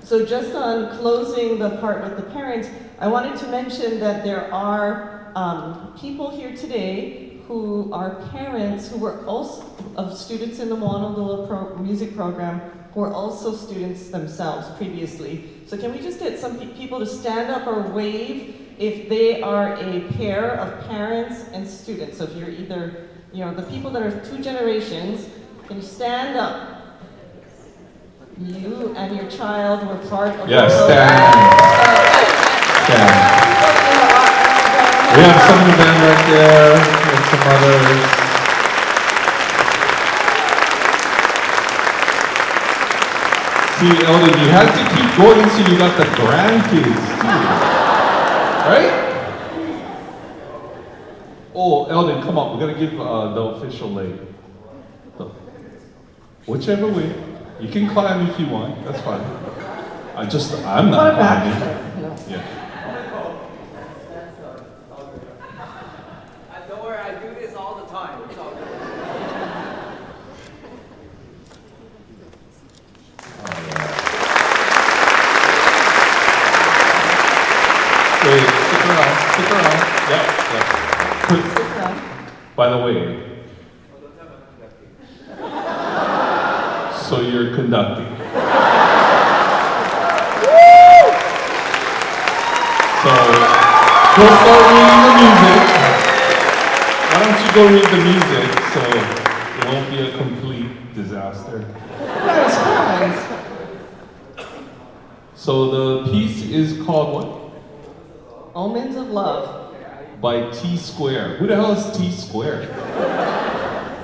So just on closing the part with the parents, I wanted to mention that there are people here today who are parents who were also of students in the Moanalua music program who are also students themselves previously. So can we just get some people to stand up or wave if they are a pair of parents and students? So if you're either, the people that are 2 generations, can you stand up? You and your child were part of Yes, the stand. We have some of the band right there, and some others. See, Elden, you had to keep going so you got the grandkids too. Right? Oh, Elden, come on. We're going to give the official leg. Whichever way. You can climb if you want. That's fine. I'm not climbing. Yeah. Don't worry, I do this all the time. It's all good. Wait, stick around. Yeah. By the way, so you're conducting. So, go start reading the music. Why don't you go read the music so it won't be a complete disaster. So the piece is called what? Omens of Love. By 𝗍𝗓𝗏. Who the hell is 𝗍𝗓𝗏?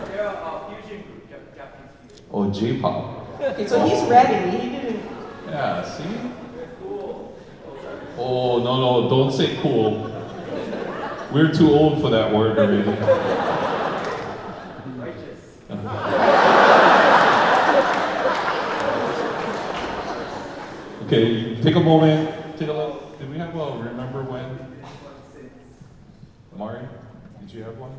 They're a fusion group, Japanese fusion. Oh, J-pop. Okay, so he's ready. He didn't. Yeah, see? Oh, no, don't say cool. We're too old for that word already. Okay, take a moment, take a look. Did we have a remember when? Mari, did you have one?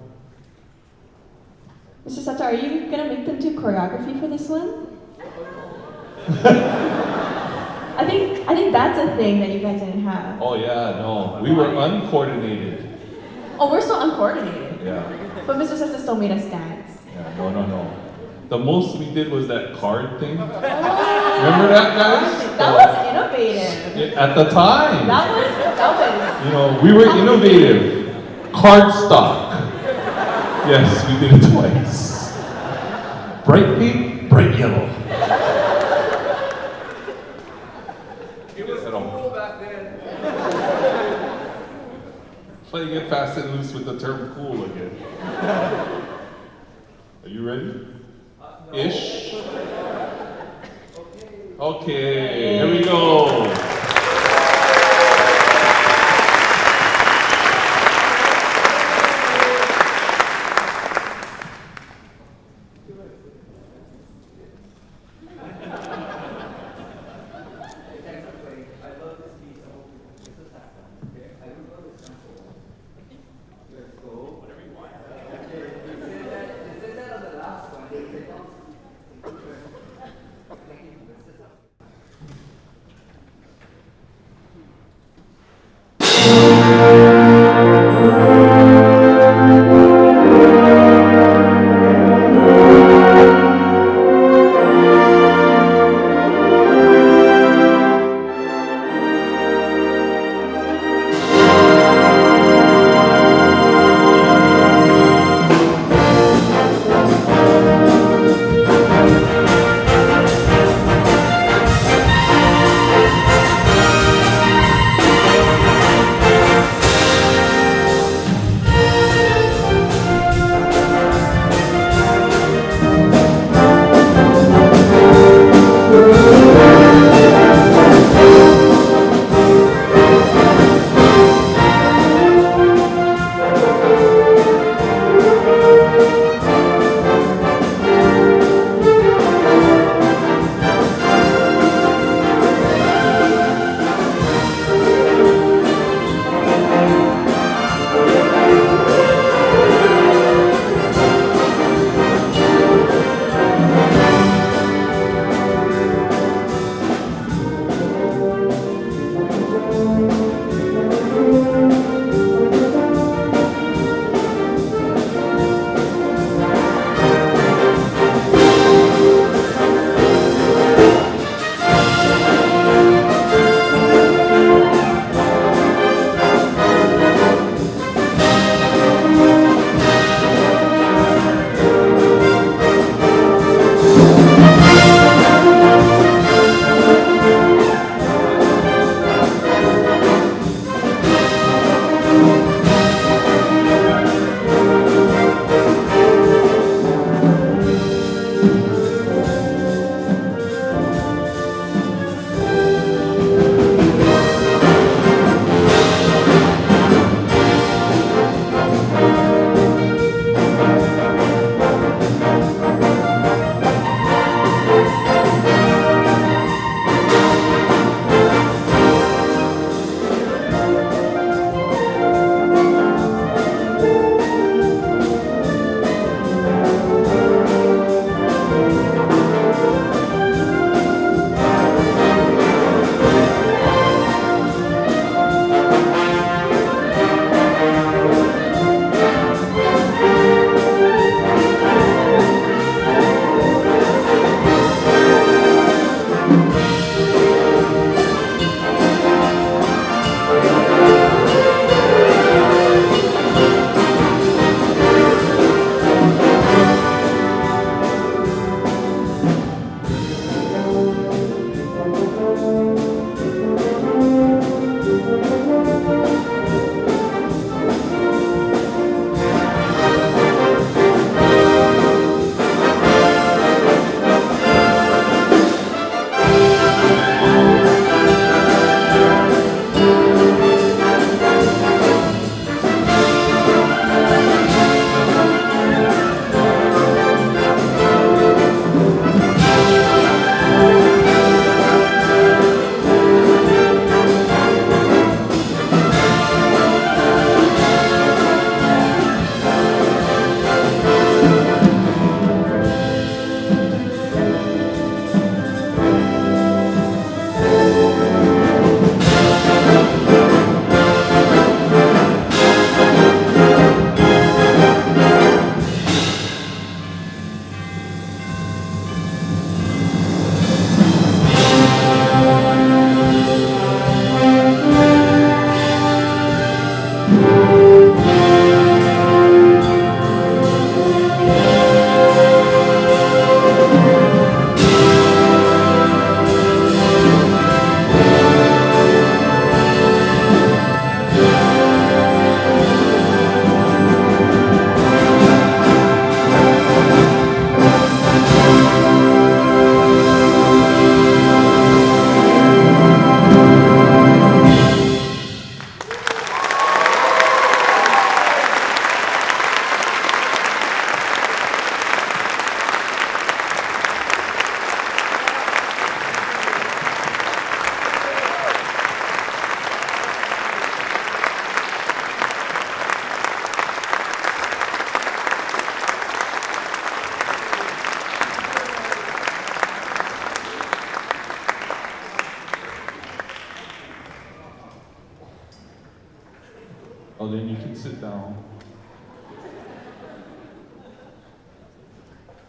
Mr. Seta, are you gonna make them do choreography for this one? I think that's a thing that you guys didn't have. Oh yeah, no, we were uncoordinated. Oh, we're still uncoordinated. Yeah. But Mr. Seta still made us dance. Yeah, no. The most we did was that card thing. Remember that, guys? That was innovative. At the time. That was. You know, we were innovative. Card stock. Yes, we did it twice. Bright pink, bright yellow. It was cool back then. Try to get fast and loose with the term cool again. Are you ready? Ish? Okay, here we go.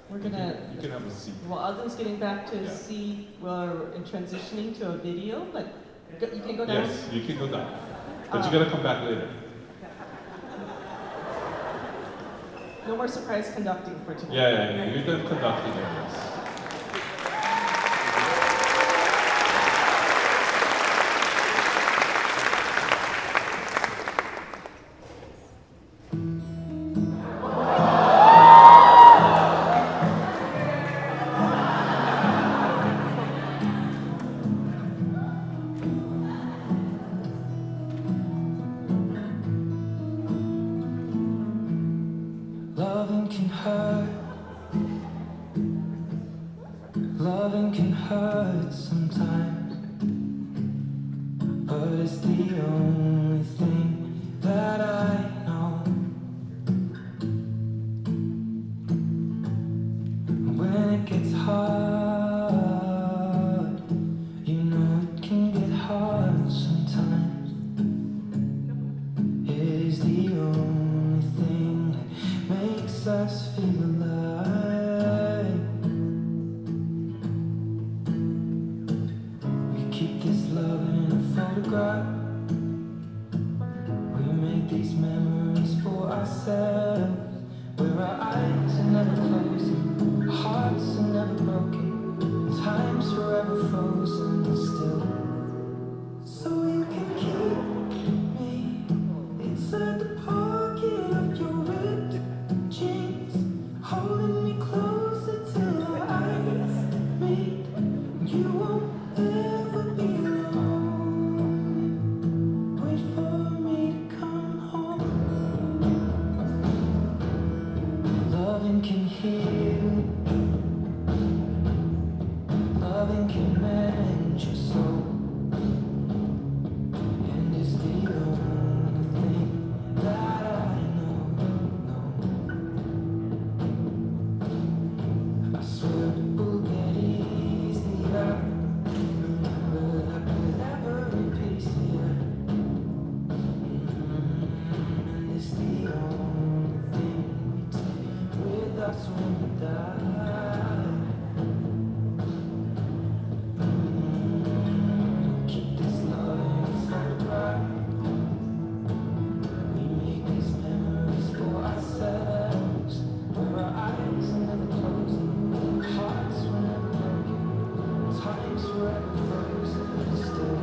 We're gonna. You can have a seat. Well, Alden's getting back to his seat. We're transitioning to a video, but you can go down. Yes, you can go down. But you gotta come back later. No more surprise conducting for tonight. Yeah. You're done conducting this. Loving can hurt. Loving can hurt sometimes, but it's the only thing that I know. When it gets hard, you know it can get hard sometimes. It is the only thing that makes us feel alive. We keep this love in a photograph. We make these memories for ourselves, where our eyes are never closing, our hearts are never broken, and time's forever frozen still. So you can keep me inside the pocket of your ripped jeans, holding me closer till our eyes meet. You won't ever be alone. Wait for me to come home. Loving can heal. Loving can mend your soul. And it's the only thing that I know. I swear it will get easier. Remember that with every piece here. And it's the only thing we take with us when we die. Keep this love in a photograph. We make these memories for ourselves, where our eyes are never closing, hearts were never broken, time's forever frozen still.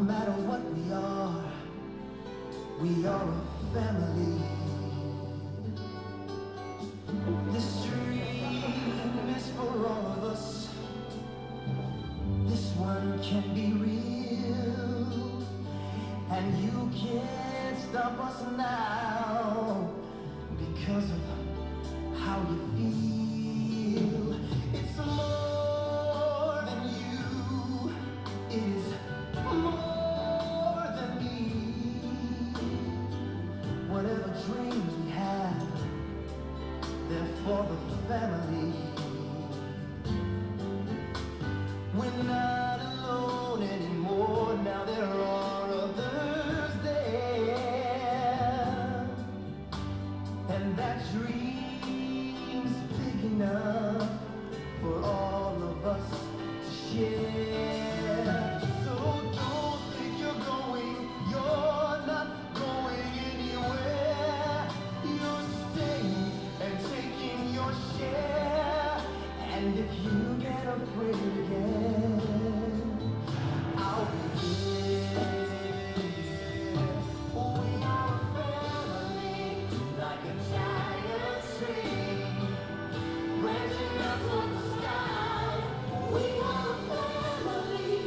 matter what we are a family. This dream is for all of us. This one can be real, and you can't stop us now because of how you feel. It's more than you. It is more than me. Whatever dreams we have, they're for the family. We're not alone anymore. Now there are others there, and that dream's big enough for all of us to share. So don't think you're going, you're not going anywhere. You're staying and taking your share. And if you get afraid again, I'll be there. We are a family, like a giant tree, branching out to the sky. We are a family,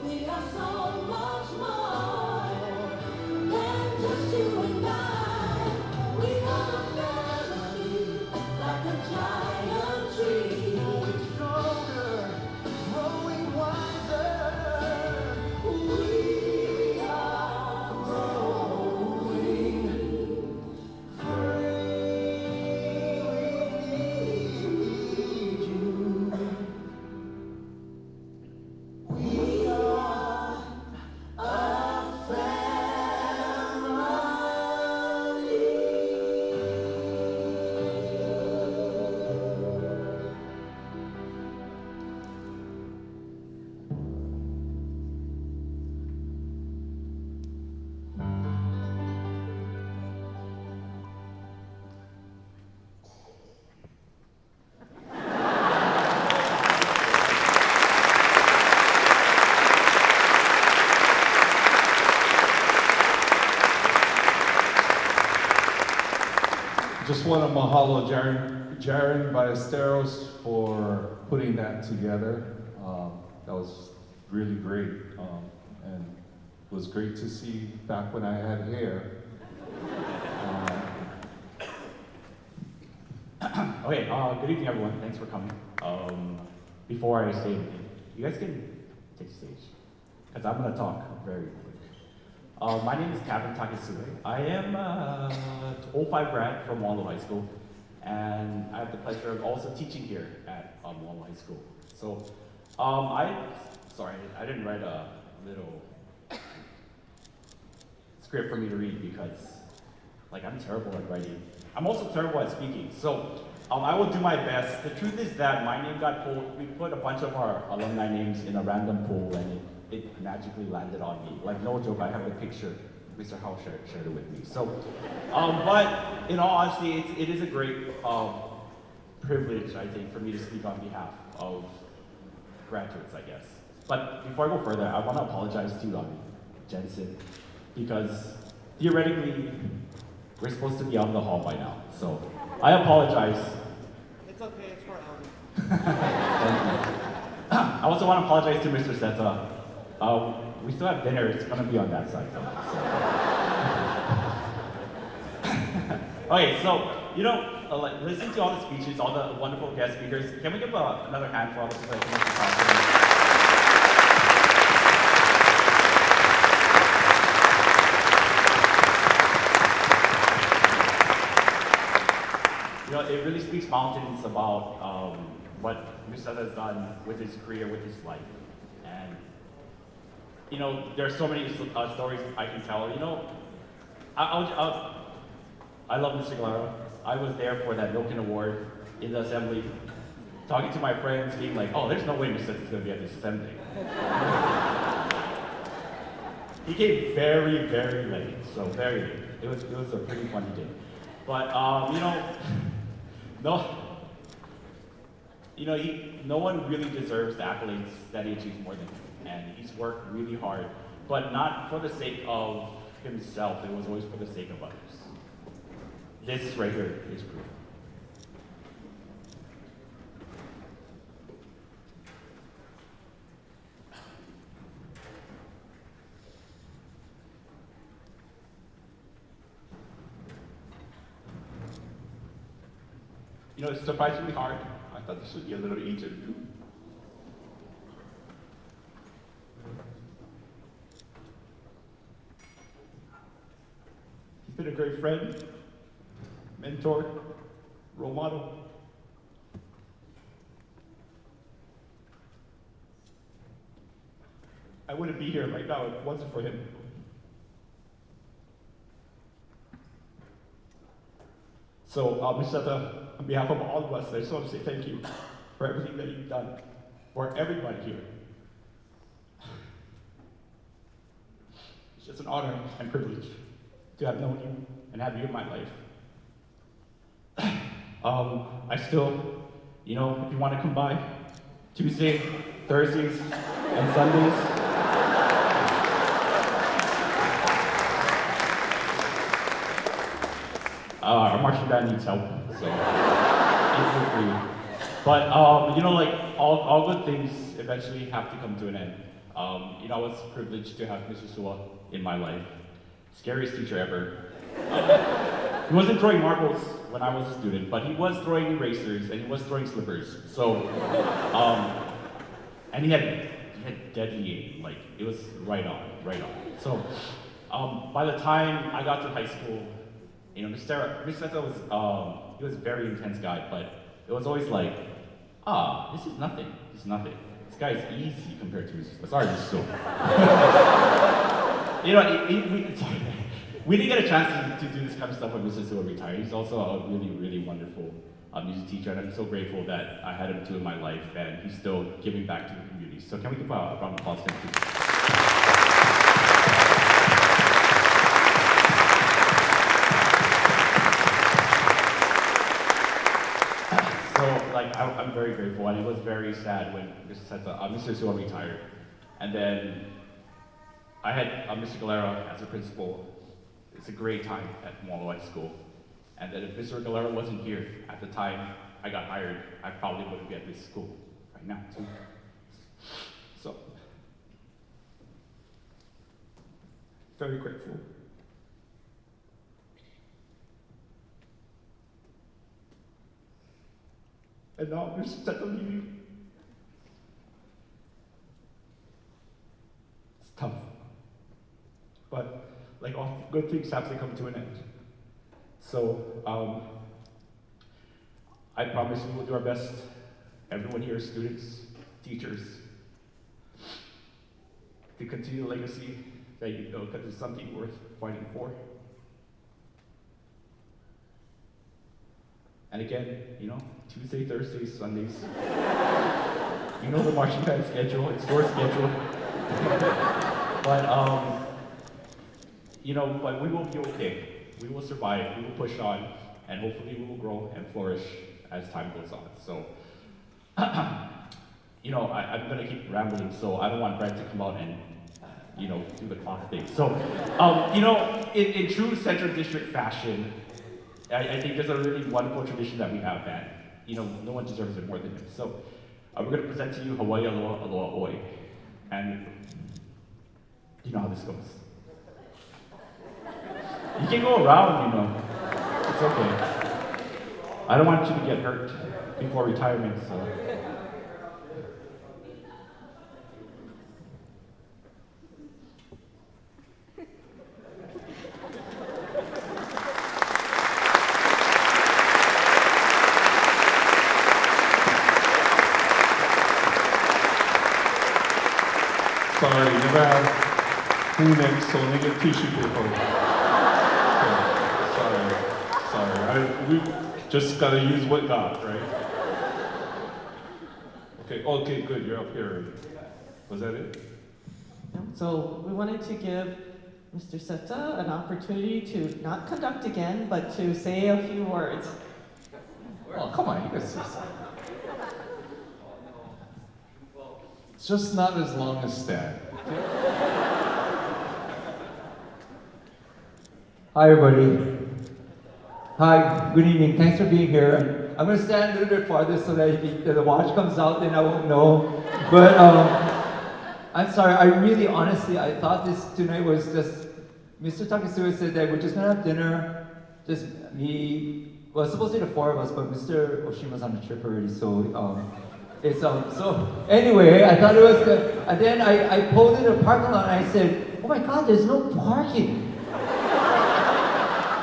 we are so much more than just you and I. We are a family, like a giant tree, growing stronger, growing wiser. We are growing free. We are a Just want to mahalo Jeanne Ballesteros for putting that together. That was really great, and it was great to see back when I had hair. Okay, good evening everyone, thanks for coming. Before I say anything, you guys can take the stage, because I'm going to talk very quick. My name is Cavin Takesue. I am a 05 grad from Moanalua High School, and I have the pleasure of also teaching here at Moanalua High School. So, sorry, I didn't write a little script for me to read because, like, I'm terrible at writing. I'm also terrible at speaking. So, I will do my best. The truth is that my name got pulled. We put a bunch of our alumni names in a random pool, and it magically landed on me. Like, no joke, I have the picture. Mr. Howe shared it with me. So, but in all honesty, it is a great privilege, I think, for me to speak on behalf of graduates, I guess. But before I go further, I want to apologize to Jensen, because theoretically, we're supposed to be out in the hall by now. So, I apologize. It's okay, it's for Elden. I also want to apologize to Mr. Seta. We still have dinner, it's gonna be on that side though. So. Okay, so, like, listen to all the speeches, all the wonderful guest speakers. Can we give another hand for all the people that came up to talk? It really speaks mountains about what Mr. Seta has done with his career, with his life. And there are so many stories I can tell. I love Mr. Galera. I was there for that Milken Award in the assembly, talking to my friends, being like, oh, there's no way Mr. Seta's going to be at this assembly. He came very, very late, so very late. It was a pretty funny day. But, no one really deserves the accolades that he achieves more than him. And he's worked really hard but not for the sake of himself, it was always for the sake of others. This right here is proof. You know, it's surprisingly hard. I thought this would be a little easier to do. He's been a great friend, mentor, role model. I wouldn't be here right now if it wasn't for him. So, Ms. Seta, on behalf of all of us, I just want to say thank you for everything that you've done for everybody here. It's just an honor and privilege to have known you and have you in my life. I still, you know, if you want to come by, Tuesday, Thursdays, and Sundays. Our marching band needs help, so it's good for you. But you know, like all good things eventually have to come to an end. You know, I was privileged to have Mr. Tsuha in my life. Scariest teacher ever. He wasn't throwing marbles when I was a student, but he was throwing erasers and he was throwing slippers. So, and he had deadly aim. Like it was right on. So, by the time I got to high school, you know, Mr. Seta was he was a very intense guy, but it was always like, this is nothing. This This guy's easy compared to Mr. Sorry, Mr. Tsuha. You know, we didn't get a chance to do this kind of stuff when Mr. Tsuha retired. He's also a really, really wonderful music teacher, and I'm so grateful that I had him too in my life, and he's still giving back to the community. So can we give a round of applause to him, please? I'm very grateful, and it was very sad when Mr. Tsuha retired. And then I had Mr. Galera as a principal. It's a great time at Moanalua High School. And then if Mr. Galera wasn't here at the time I got hired, I probably wouldn't be at this school right now, too. So, very grateful. And now Mr. Seta leaving. It's tough. But like all good things have to come to an end. So I promise we will do our best. Everyone here, students, teachers, to continue the legacy that you know, because it's something worth fighting for. And again, you know, Tuesday, Thursdays, Sundays. You know the marching band schedule, it's your schedule. But, you know, but we will be okay. We will survive, we will push on, and hopefully we will grow and flourish as time goes on. So, you know, I'm gonna keep rambling, so I don't want Brent to come out and, you know, do the clock thing. So, you know, in true Central District fashion, I think there's a really wonderful tradition that we have, and you know, no one deserves it more than him. So, we're going to present to you Hawaii Aloha Aloha Oi, and you know how this goes. You can go around, you know. It's okay. I don't want you to get hurt before retirement, so. Sorry, never have Kleenex, so let me get tissue paper. Okay, sorry. We just gotta use what got, right? Okay, good, you're up here already. Was that it? So we wanted to give Mr. Seta an opportunity to not conduct again, but to say a few words. Oh, come on, you guys say something. It's just not as long as Stat. Hi, everybody. Hi, good evening. Thanks for being here. I'm going to stand a little bit farther so that if the watch comes out, then I won't know. But I'm sorry. I really, honestly, I thought this tonight was just. Mr. Takesue said that we're just going to have dinner. Just me. Well, it's supposed to be the four of us, but Mr. Oshima's on the trip already, so it's so. Anyway, I thought it was good. And then I pulled in a parking lot and I said, "Oh my God, there's no parking."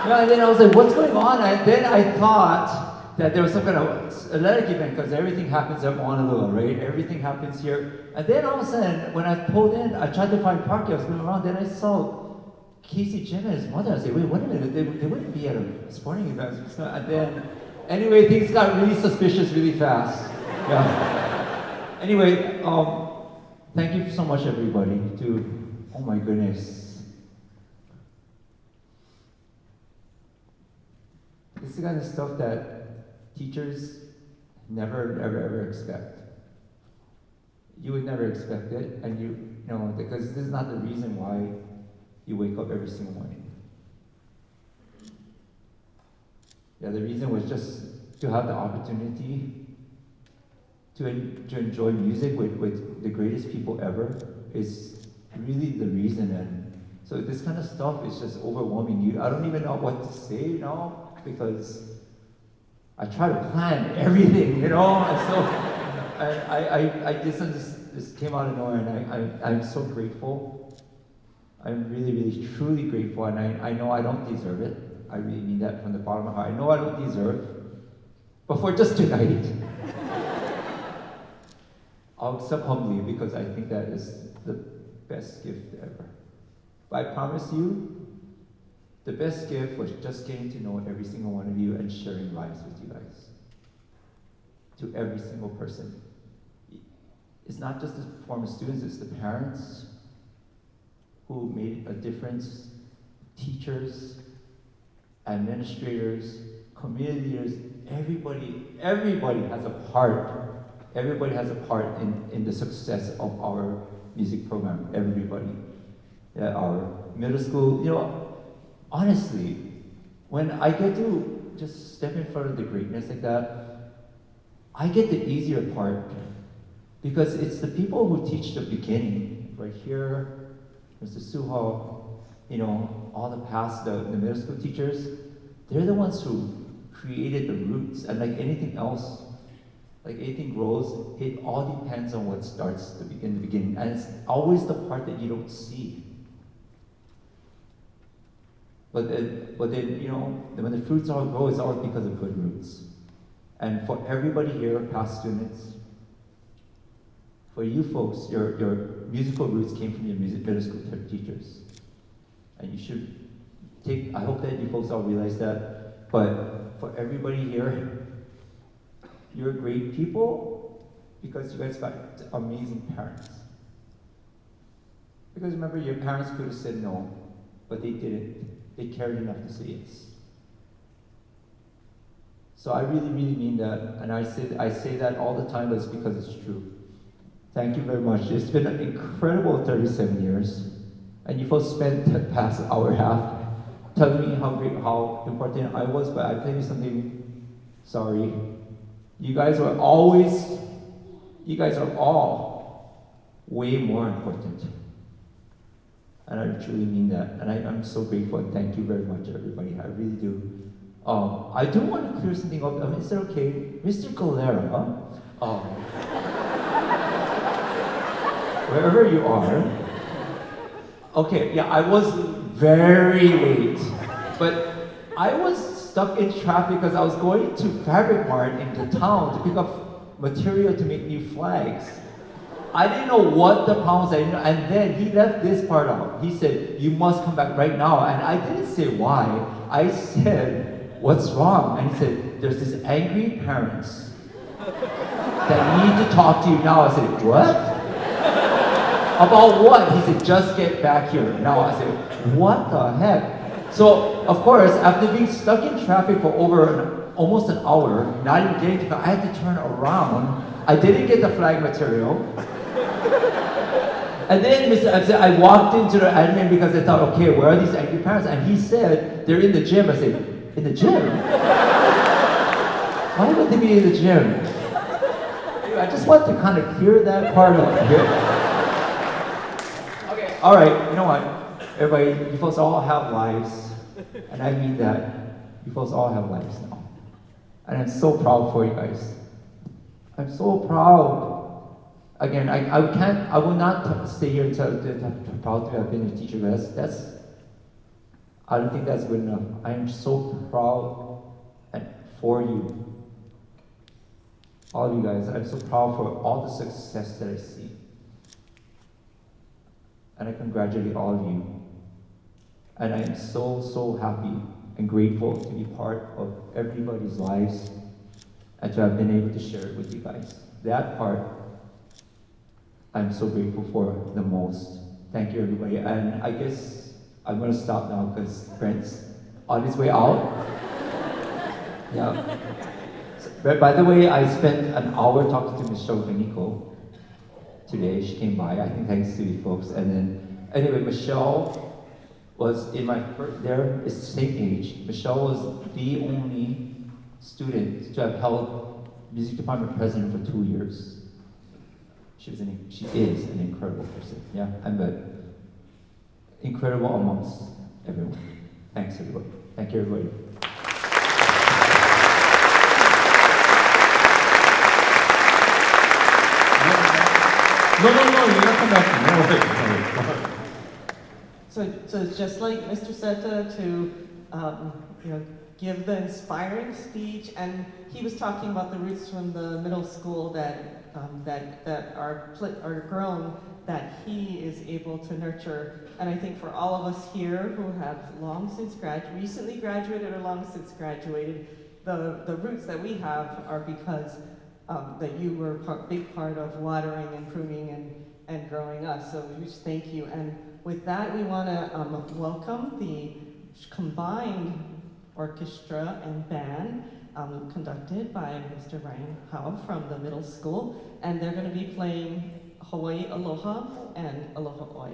Yeah, and then I was like, what's going on? And then I thought that there was some kind of athletic event because everything happens at Moanalua, right? Everything happens here. And then all of a sudden, when I pulled in, I tried to find parking. I was going around, then I saw Casey, Jim, and his mother. I said, wait a minute, they wouldn't be at a sporting event. And then, anyway, things got really suspicious really fast. Yeah. Anyway, thank you so much, everybody. Oh my goodness. This is the kind of stuff that teachers never, ever expect. You would never expect it, and you know, because this is not the reason why you wake up every single morning. Yeah, the reason was just to have the opportunity to enjoy music with the greatest people ever is really the reason. And so this kind of stuff is just overwhelming you. I don't even know what to say now, because I try to plan everything, you know, and so I this came out of nowhere, and I'm so grateful. I'm really, really, truly grateful, and I know I don't deserve it. I really mean that from the bottom of my heart. I know I don't deserve, but for just tonight, I'll accept humbly because I think that is the best gift ever. But I promise you, the best gift was just getting to know every single one of you and sharing lives with you guys. To every single person. It's not just the performance students, it's the parents who made a difference, teachers, administrators, community leaders, everybody has a part. Everybody has a part in the success of our music program, everybody. Yeah, our middle school, you know, honestly, when I get to just step in front of the greatness like that, I get the easier part because it's the people who teach the beginning, right here, Mr. Tsuha, you know, all the past, the middle school teachers, they're the ones who created the roots, and like anything else, like anything grows, it all depends on what starts in the beginning, and it's always the part that you don't see. But then, you know, when the fruits all grow, it's always because of good roots. And for everybody here, past students, for you folks, your musical roots came from your middle school teachers. And you should I hope that you folks all realize that. But for everybody here, you're great people because you guys got amazing parents. Because remember, your parents could have said no, but they didn't. They cared enough to say yes. So I really, really mean that, and I say that all the time, but it's because it's true. Thank you very much. It's been an incredible 37 years, and you folks spent the past hour and a half telling me how great, how important I was, but I tell you something, sorry. You guys are all way more important. And I truly mean that. And I'm so grateful, and thank you very much, everybody. I really do. I do want to clear something up. Is that okay? Mr. Galera, wherever you are. Okay, yeah, I was very late. But I was stuck in traffic because I was going to Fabric Mart into town to pick up material to make new flags. I didn't know what the problem was, and then he left this part out. He said, "You must come back right now," and I didn't say why. I said, "What's wrong?" And he said, "There's this angry parents that need to talk to you now." I said, "What? About what?" He said, "Just get back here now." I said, "What the heck?" So, of course, after being stuck in traffic for almost an hour, not even getting to, I had to turn around. I didn't get the flag material. And then I walked into the admin because I thought, okay, where are these angry parents? And he said, they're in the gym. I said, in the gym? Why would they be in the gym? Anyway, I just want to kind of clear that part up here. Okay, all right, you know what? Everybody, you folks all have lives. And I mean that. You folks all have lives now. And I'm so proud for you guys. I'm so proud. Again, I will not stay here and tell you that I'm proud to have been a teacher. I don't think that's good enough. I am so proud for you. All of you guys, I'm so proud for all the success that I see. And I congratulate all of you. And I am so, so happy and grateful to be part of everybody's lives and to have been able to share it with you guys. That part, I'm so grateful for the most. Thank you, everybody. And I guess I'm going to stop now because Brent's on his way out. Yeah. But by the way, I spent an hour talking to Michelle Beniko today. She came by, I think thanks to you folks. And then, anyway, Michelle was in my first, it's the same age. Michelle was the only student to have held music department president for 2 years. She is an incredible person, yeah, and incredible amongst everyone. Thanks, everybody. Thank you, everybody. No, you're not come back. So it's just like Mr. Seta to, give the inspiring speech, and he was talking about the roots from the middle school that are grown, that he is able to nurture. And I think for all of us here who have recently graduated or long since graduated, the roots that we have are because that you were a big part of watering and pruning and growing us. So we just thank you. And with that, we want to welcome the combined orchestra and band conducted by Mr. Ryan Howe from the middle school. And they're going to be playing Hawaii Aloha and Aloha Oi.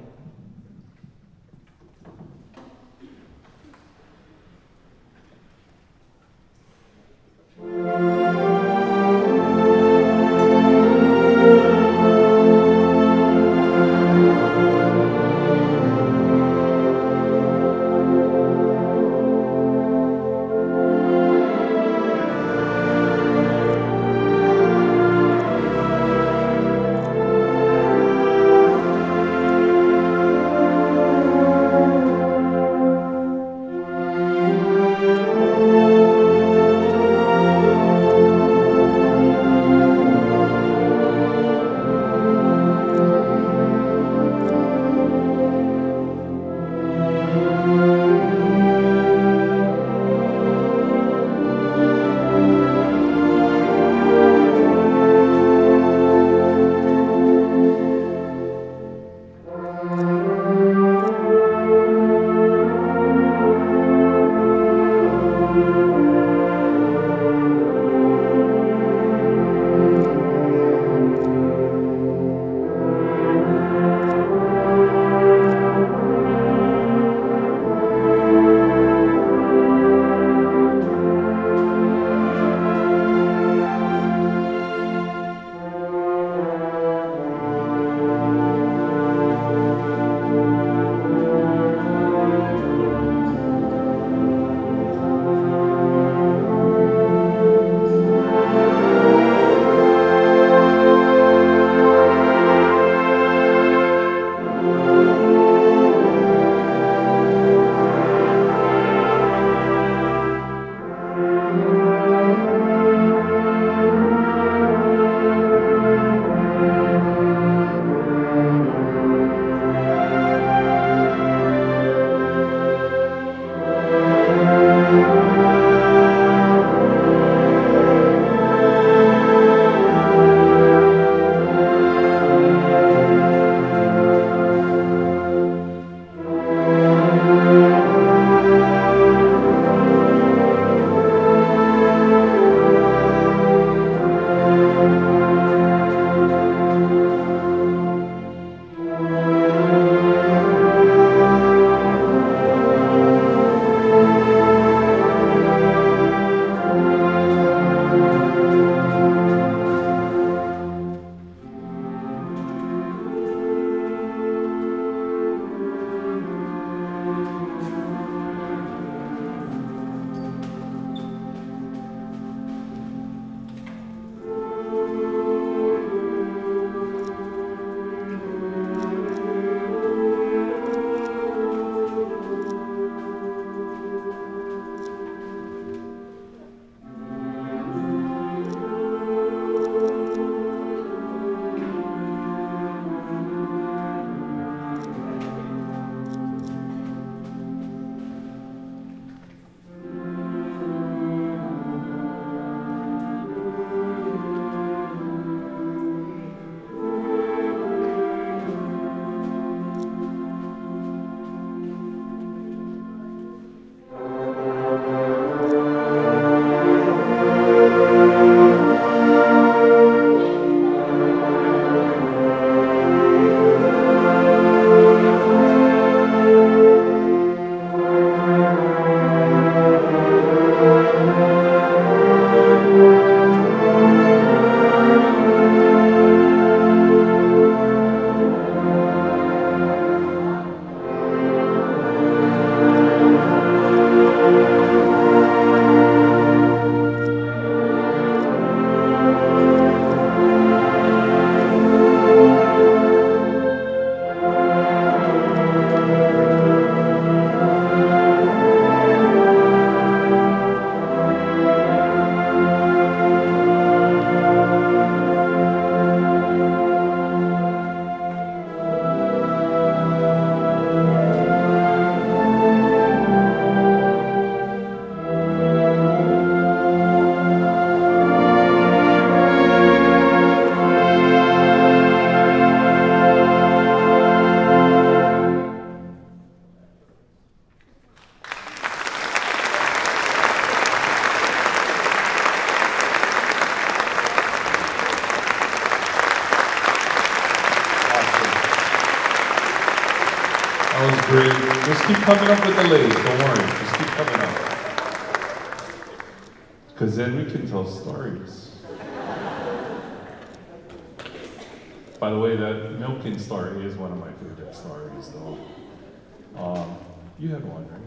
Gregg. Just keep coming up with the Leis. Don't worry. Just keep coming up. Because then we can tell stories. By the way, that milking story is one of my favorite stories, though. You had one, right?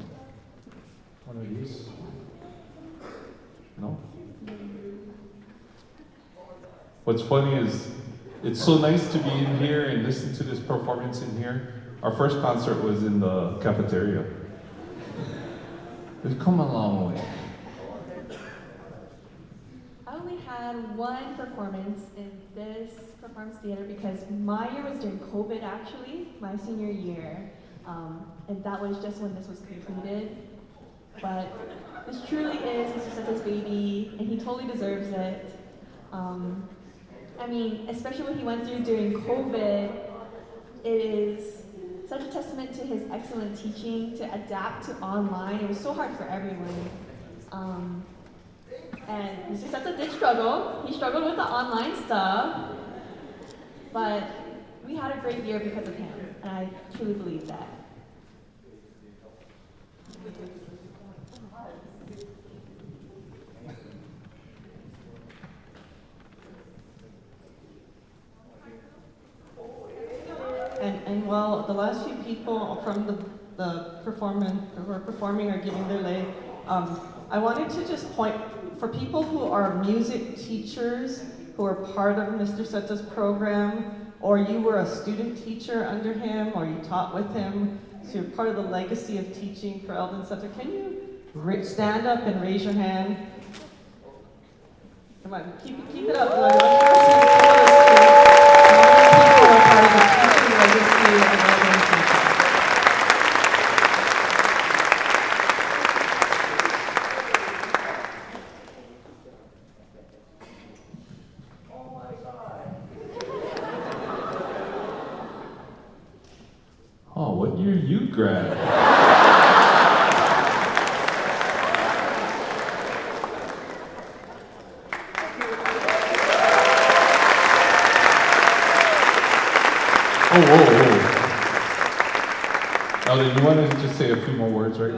One of these? No? What's funny is, it's so nice to be in here and listen to this performance in here. Our first concert was in the cafeteria. We've come a long way. I only had one performance in this performance theater because my year was during COVID actually, my senior year. And that was just when this was completed. But this truly is Mr. Seta's baby, and he totally deserves it. I mean, especially what he went through during COVID, it is such a testament to his excellent teaching, to adapt to online. It was so hard for everyone. And Mr. Seta did struggle. He struggled with the online stuff, but we had a great year because of him, and I truly believe that. And while the last few people from the performing are giving their lei, I wanted to just point, for people who are music teachers, who are part of Mr. Seta's program, or you were a student teacher under him, or you taught with him, so you're part of the legacy of teaching for Elden Seta, can you stand up and raise your hand? Come on, keep it up. I want you to see how many people are part of the teaching legacy of Elden Seta. Oh, what year you grad? Elden, you want to just say a few more words, right?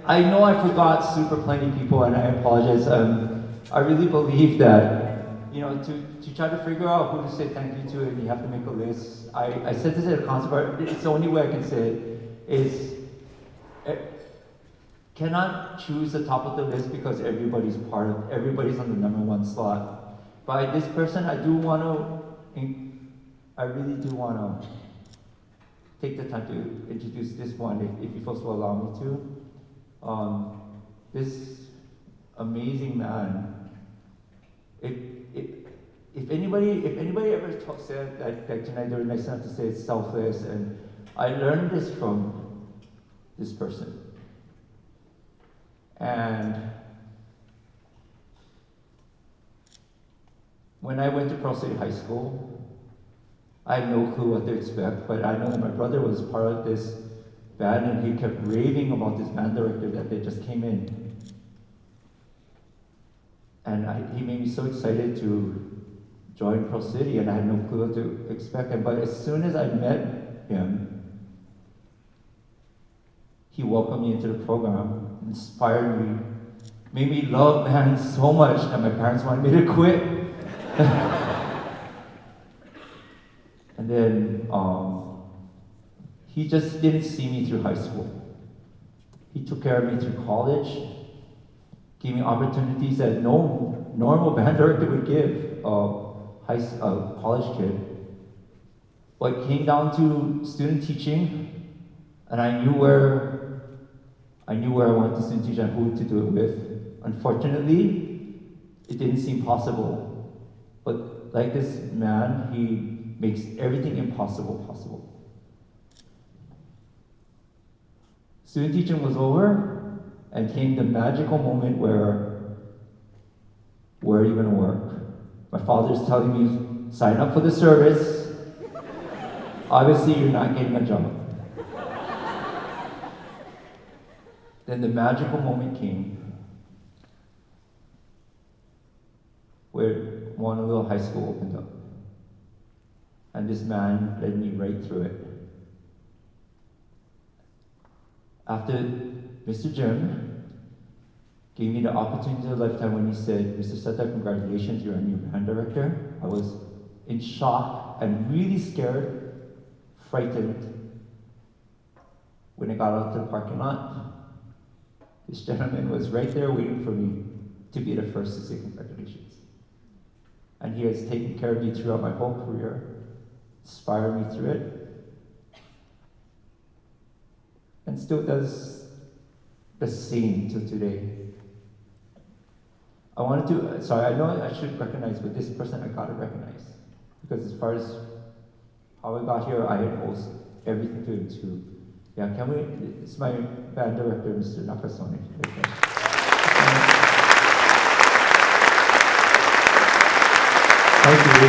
I know I forgot super plenty people, and I apologize. I really believe that, you know, to try to figure out who to say thank you to, and you have to make a list. I said this at a concert, but it's the only way I can say it, is cannot choose the top of the list because everybody's on the number one slot. By this person, I really do want to take the time to introduce this one, if you folks will allow me to. This amazing man. If anybody ever said that Jeanne during nice enough to say it's selfless, and I learned this from this person. And when I went to Pearl City High School, I had no clue what to expect, but I know that my brother was part of this band, and he kept raving about this band director that they just came in. And he made me so excited to join Pearl City, and I had no clue what to expect. But as soon as I met him, he welcomed me into the program, inspired me, made me love band so much that my parents wanted me to quit. And then he just didn't see me through high school. He took care of me through college, gave me opportunities that no normal band director would give a college kid. But it came down to student teaching, and I knew where I wanted to student teach and who to do it with. Unfortunately, it didn't seem possible. But like this man, he makes everything impossible possible. Student teaching was over, and came the magical moment where are you gonna work? My father's telling me, sign up for the service. Obviously, you're not getting a job. Then the magical moment came where Moanalua High School opened up. And this man led me right through it. After Mr. Jim gave me the opportunity of a lifetime when he said, "Mr. Seta, congratulations, you're a new band director," I was in shock and really scared, frightened. When I got out to the parking lot, this gentleman was right there waiting for me to be the first to say congratulations. And he has taken care of me throughout my whole career, inspired me through it, and still does the same till today. I wanted to, sorry, I know I should recognize, but this person I gotta recognize. Because as far as how I got here, I had owes everything to him too. Yeah, can we, it's my band director, Mr. Dargason. Thank you. Thank you.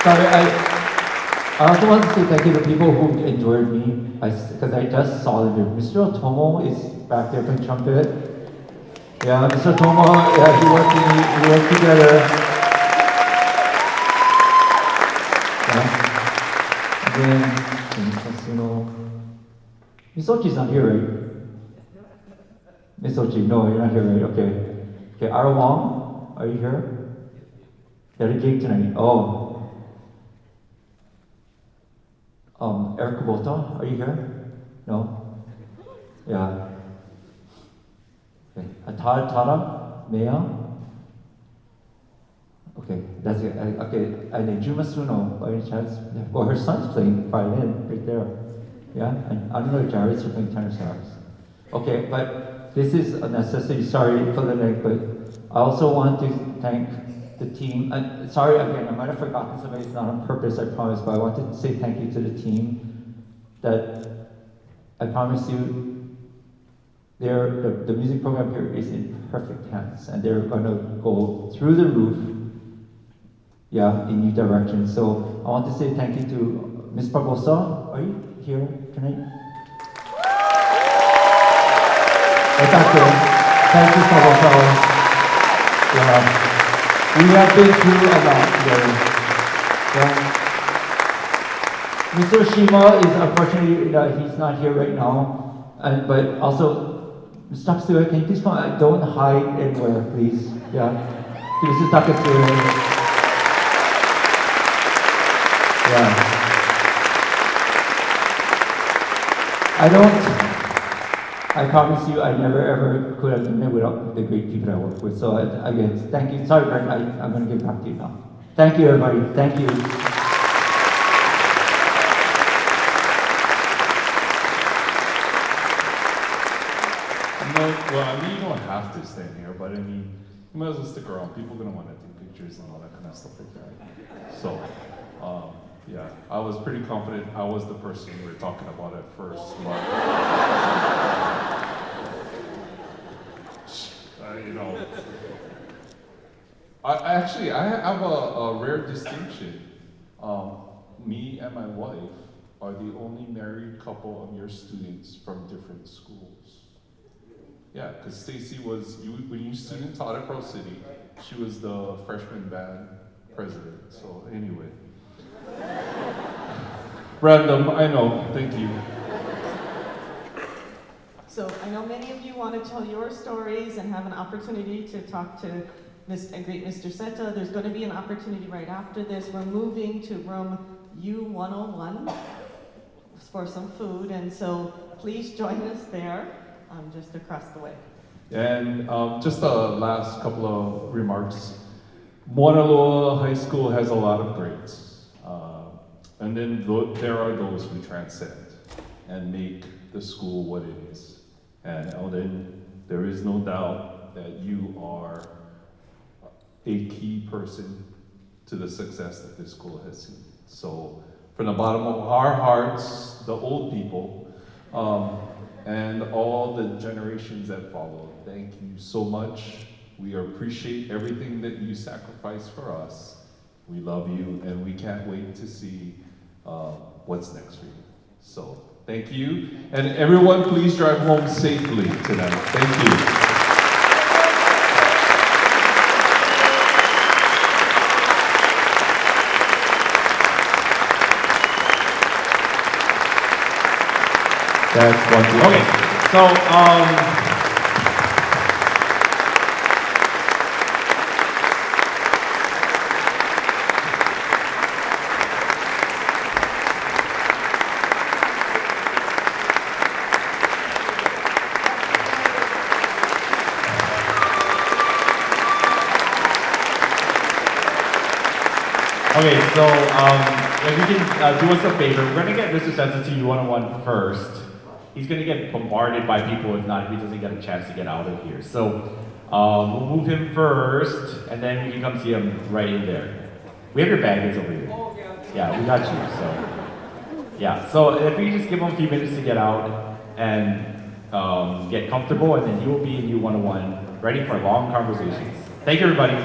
Sorry, I also want to say thank you to people who enjoyed me, because I just saw them here. Mr. Otomo is back there playing trumpet. Yeah, Mr. Otomo, yeah, we worked together. Yeah. And then, Miss Ochi's not here, right? Miss Ochi, no, you're not here, right? Okay. Okay, Ara Wong, are you here? You had a gig tonight. Oh. Eric Kubota, are you here? No? Yeah. Okay. Tara, Maya? Okay, that's it. Okay, and then Juma Suno, by any chance? Well, her son's playing violin right there. Yeah? And I don't know if Jared's playing tenor sax. Okay, but this is a necessity. Sorry for the length, but I also want to thank the team. Sorry again, I might have forgotten somebody. It's not on purpose, I promise, but I wanted to say thank you to the team that I promise you the music program here is in perfect hands and they're going to go through the roof, yeah, in new directions. So I want to say thank you to Ms. Barbosa. Are you here tonight? Thank you, Barbosa. Yeah. We have been through a lot together. Yeah. Mr. Shima is unfortunately, he's not here right now. But also, Mr. Takesue, can you please come? Don't hide anywhere, please. Yeah. To Mr. Takesue. Yeah. I promise you, I never ever could have done it without the great people I work with. So again, thank you. Sorry, Brent, I'm going to get back to you now. Thank you, everybody. Thank you. Well, I mean, you don't have to stand here, but I mean, you might as well stick around. People are going to want to take pictures and all that kind of stuff like that. So, yeah, I was pretty confident I was the person we were talking about at first. But, you know, I have a rare distinction. Me and my wife are the only married couple of your students from different schools. Yeah, because Stacy was, when you student taught at Pro City, she was the freshman band president. So anyway. Random, I know, thank you. So I know many of you want to tell your stories and have an opportunity to talk to great Mr. Seta. There's going to be an opportunity right after this. We're moving to room U101 for some food, and so please join us there, just across the way. And just a last couple of remarks. Moanalua High School has a lot of greats. And then there are those who transcend and make the school what it is. And Elden, there is no doubt that you are a key person to the success that this school has seen. So from the bottom of our hearts, the old people, and all the generations that follow, thank you so much. We appreciate everything that you sacrifice for us. We love you, and we can't wait to see what's next for you. So Thank you. And everyone, please drive home safely tonight. Thank you. That's wonderful. Okay, so okay, so if you can do us a favor, we're gonna get Mr. Seta to you one-on-one first. He's gonna get bombarded by people if not, if he doesn't get a chance to get out of here. So we'll move him first, and then we can come see him right in there. We have your baggage over here. Yeah, we got you. So yeah, so if you just give him a few minutes to get out and get comfortable, and then he will be in you one-on-one, ready for long conversations. Thank you, everybody.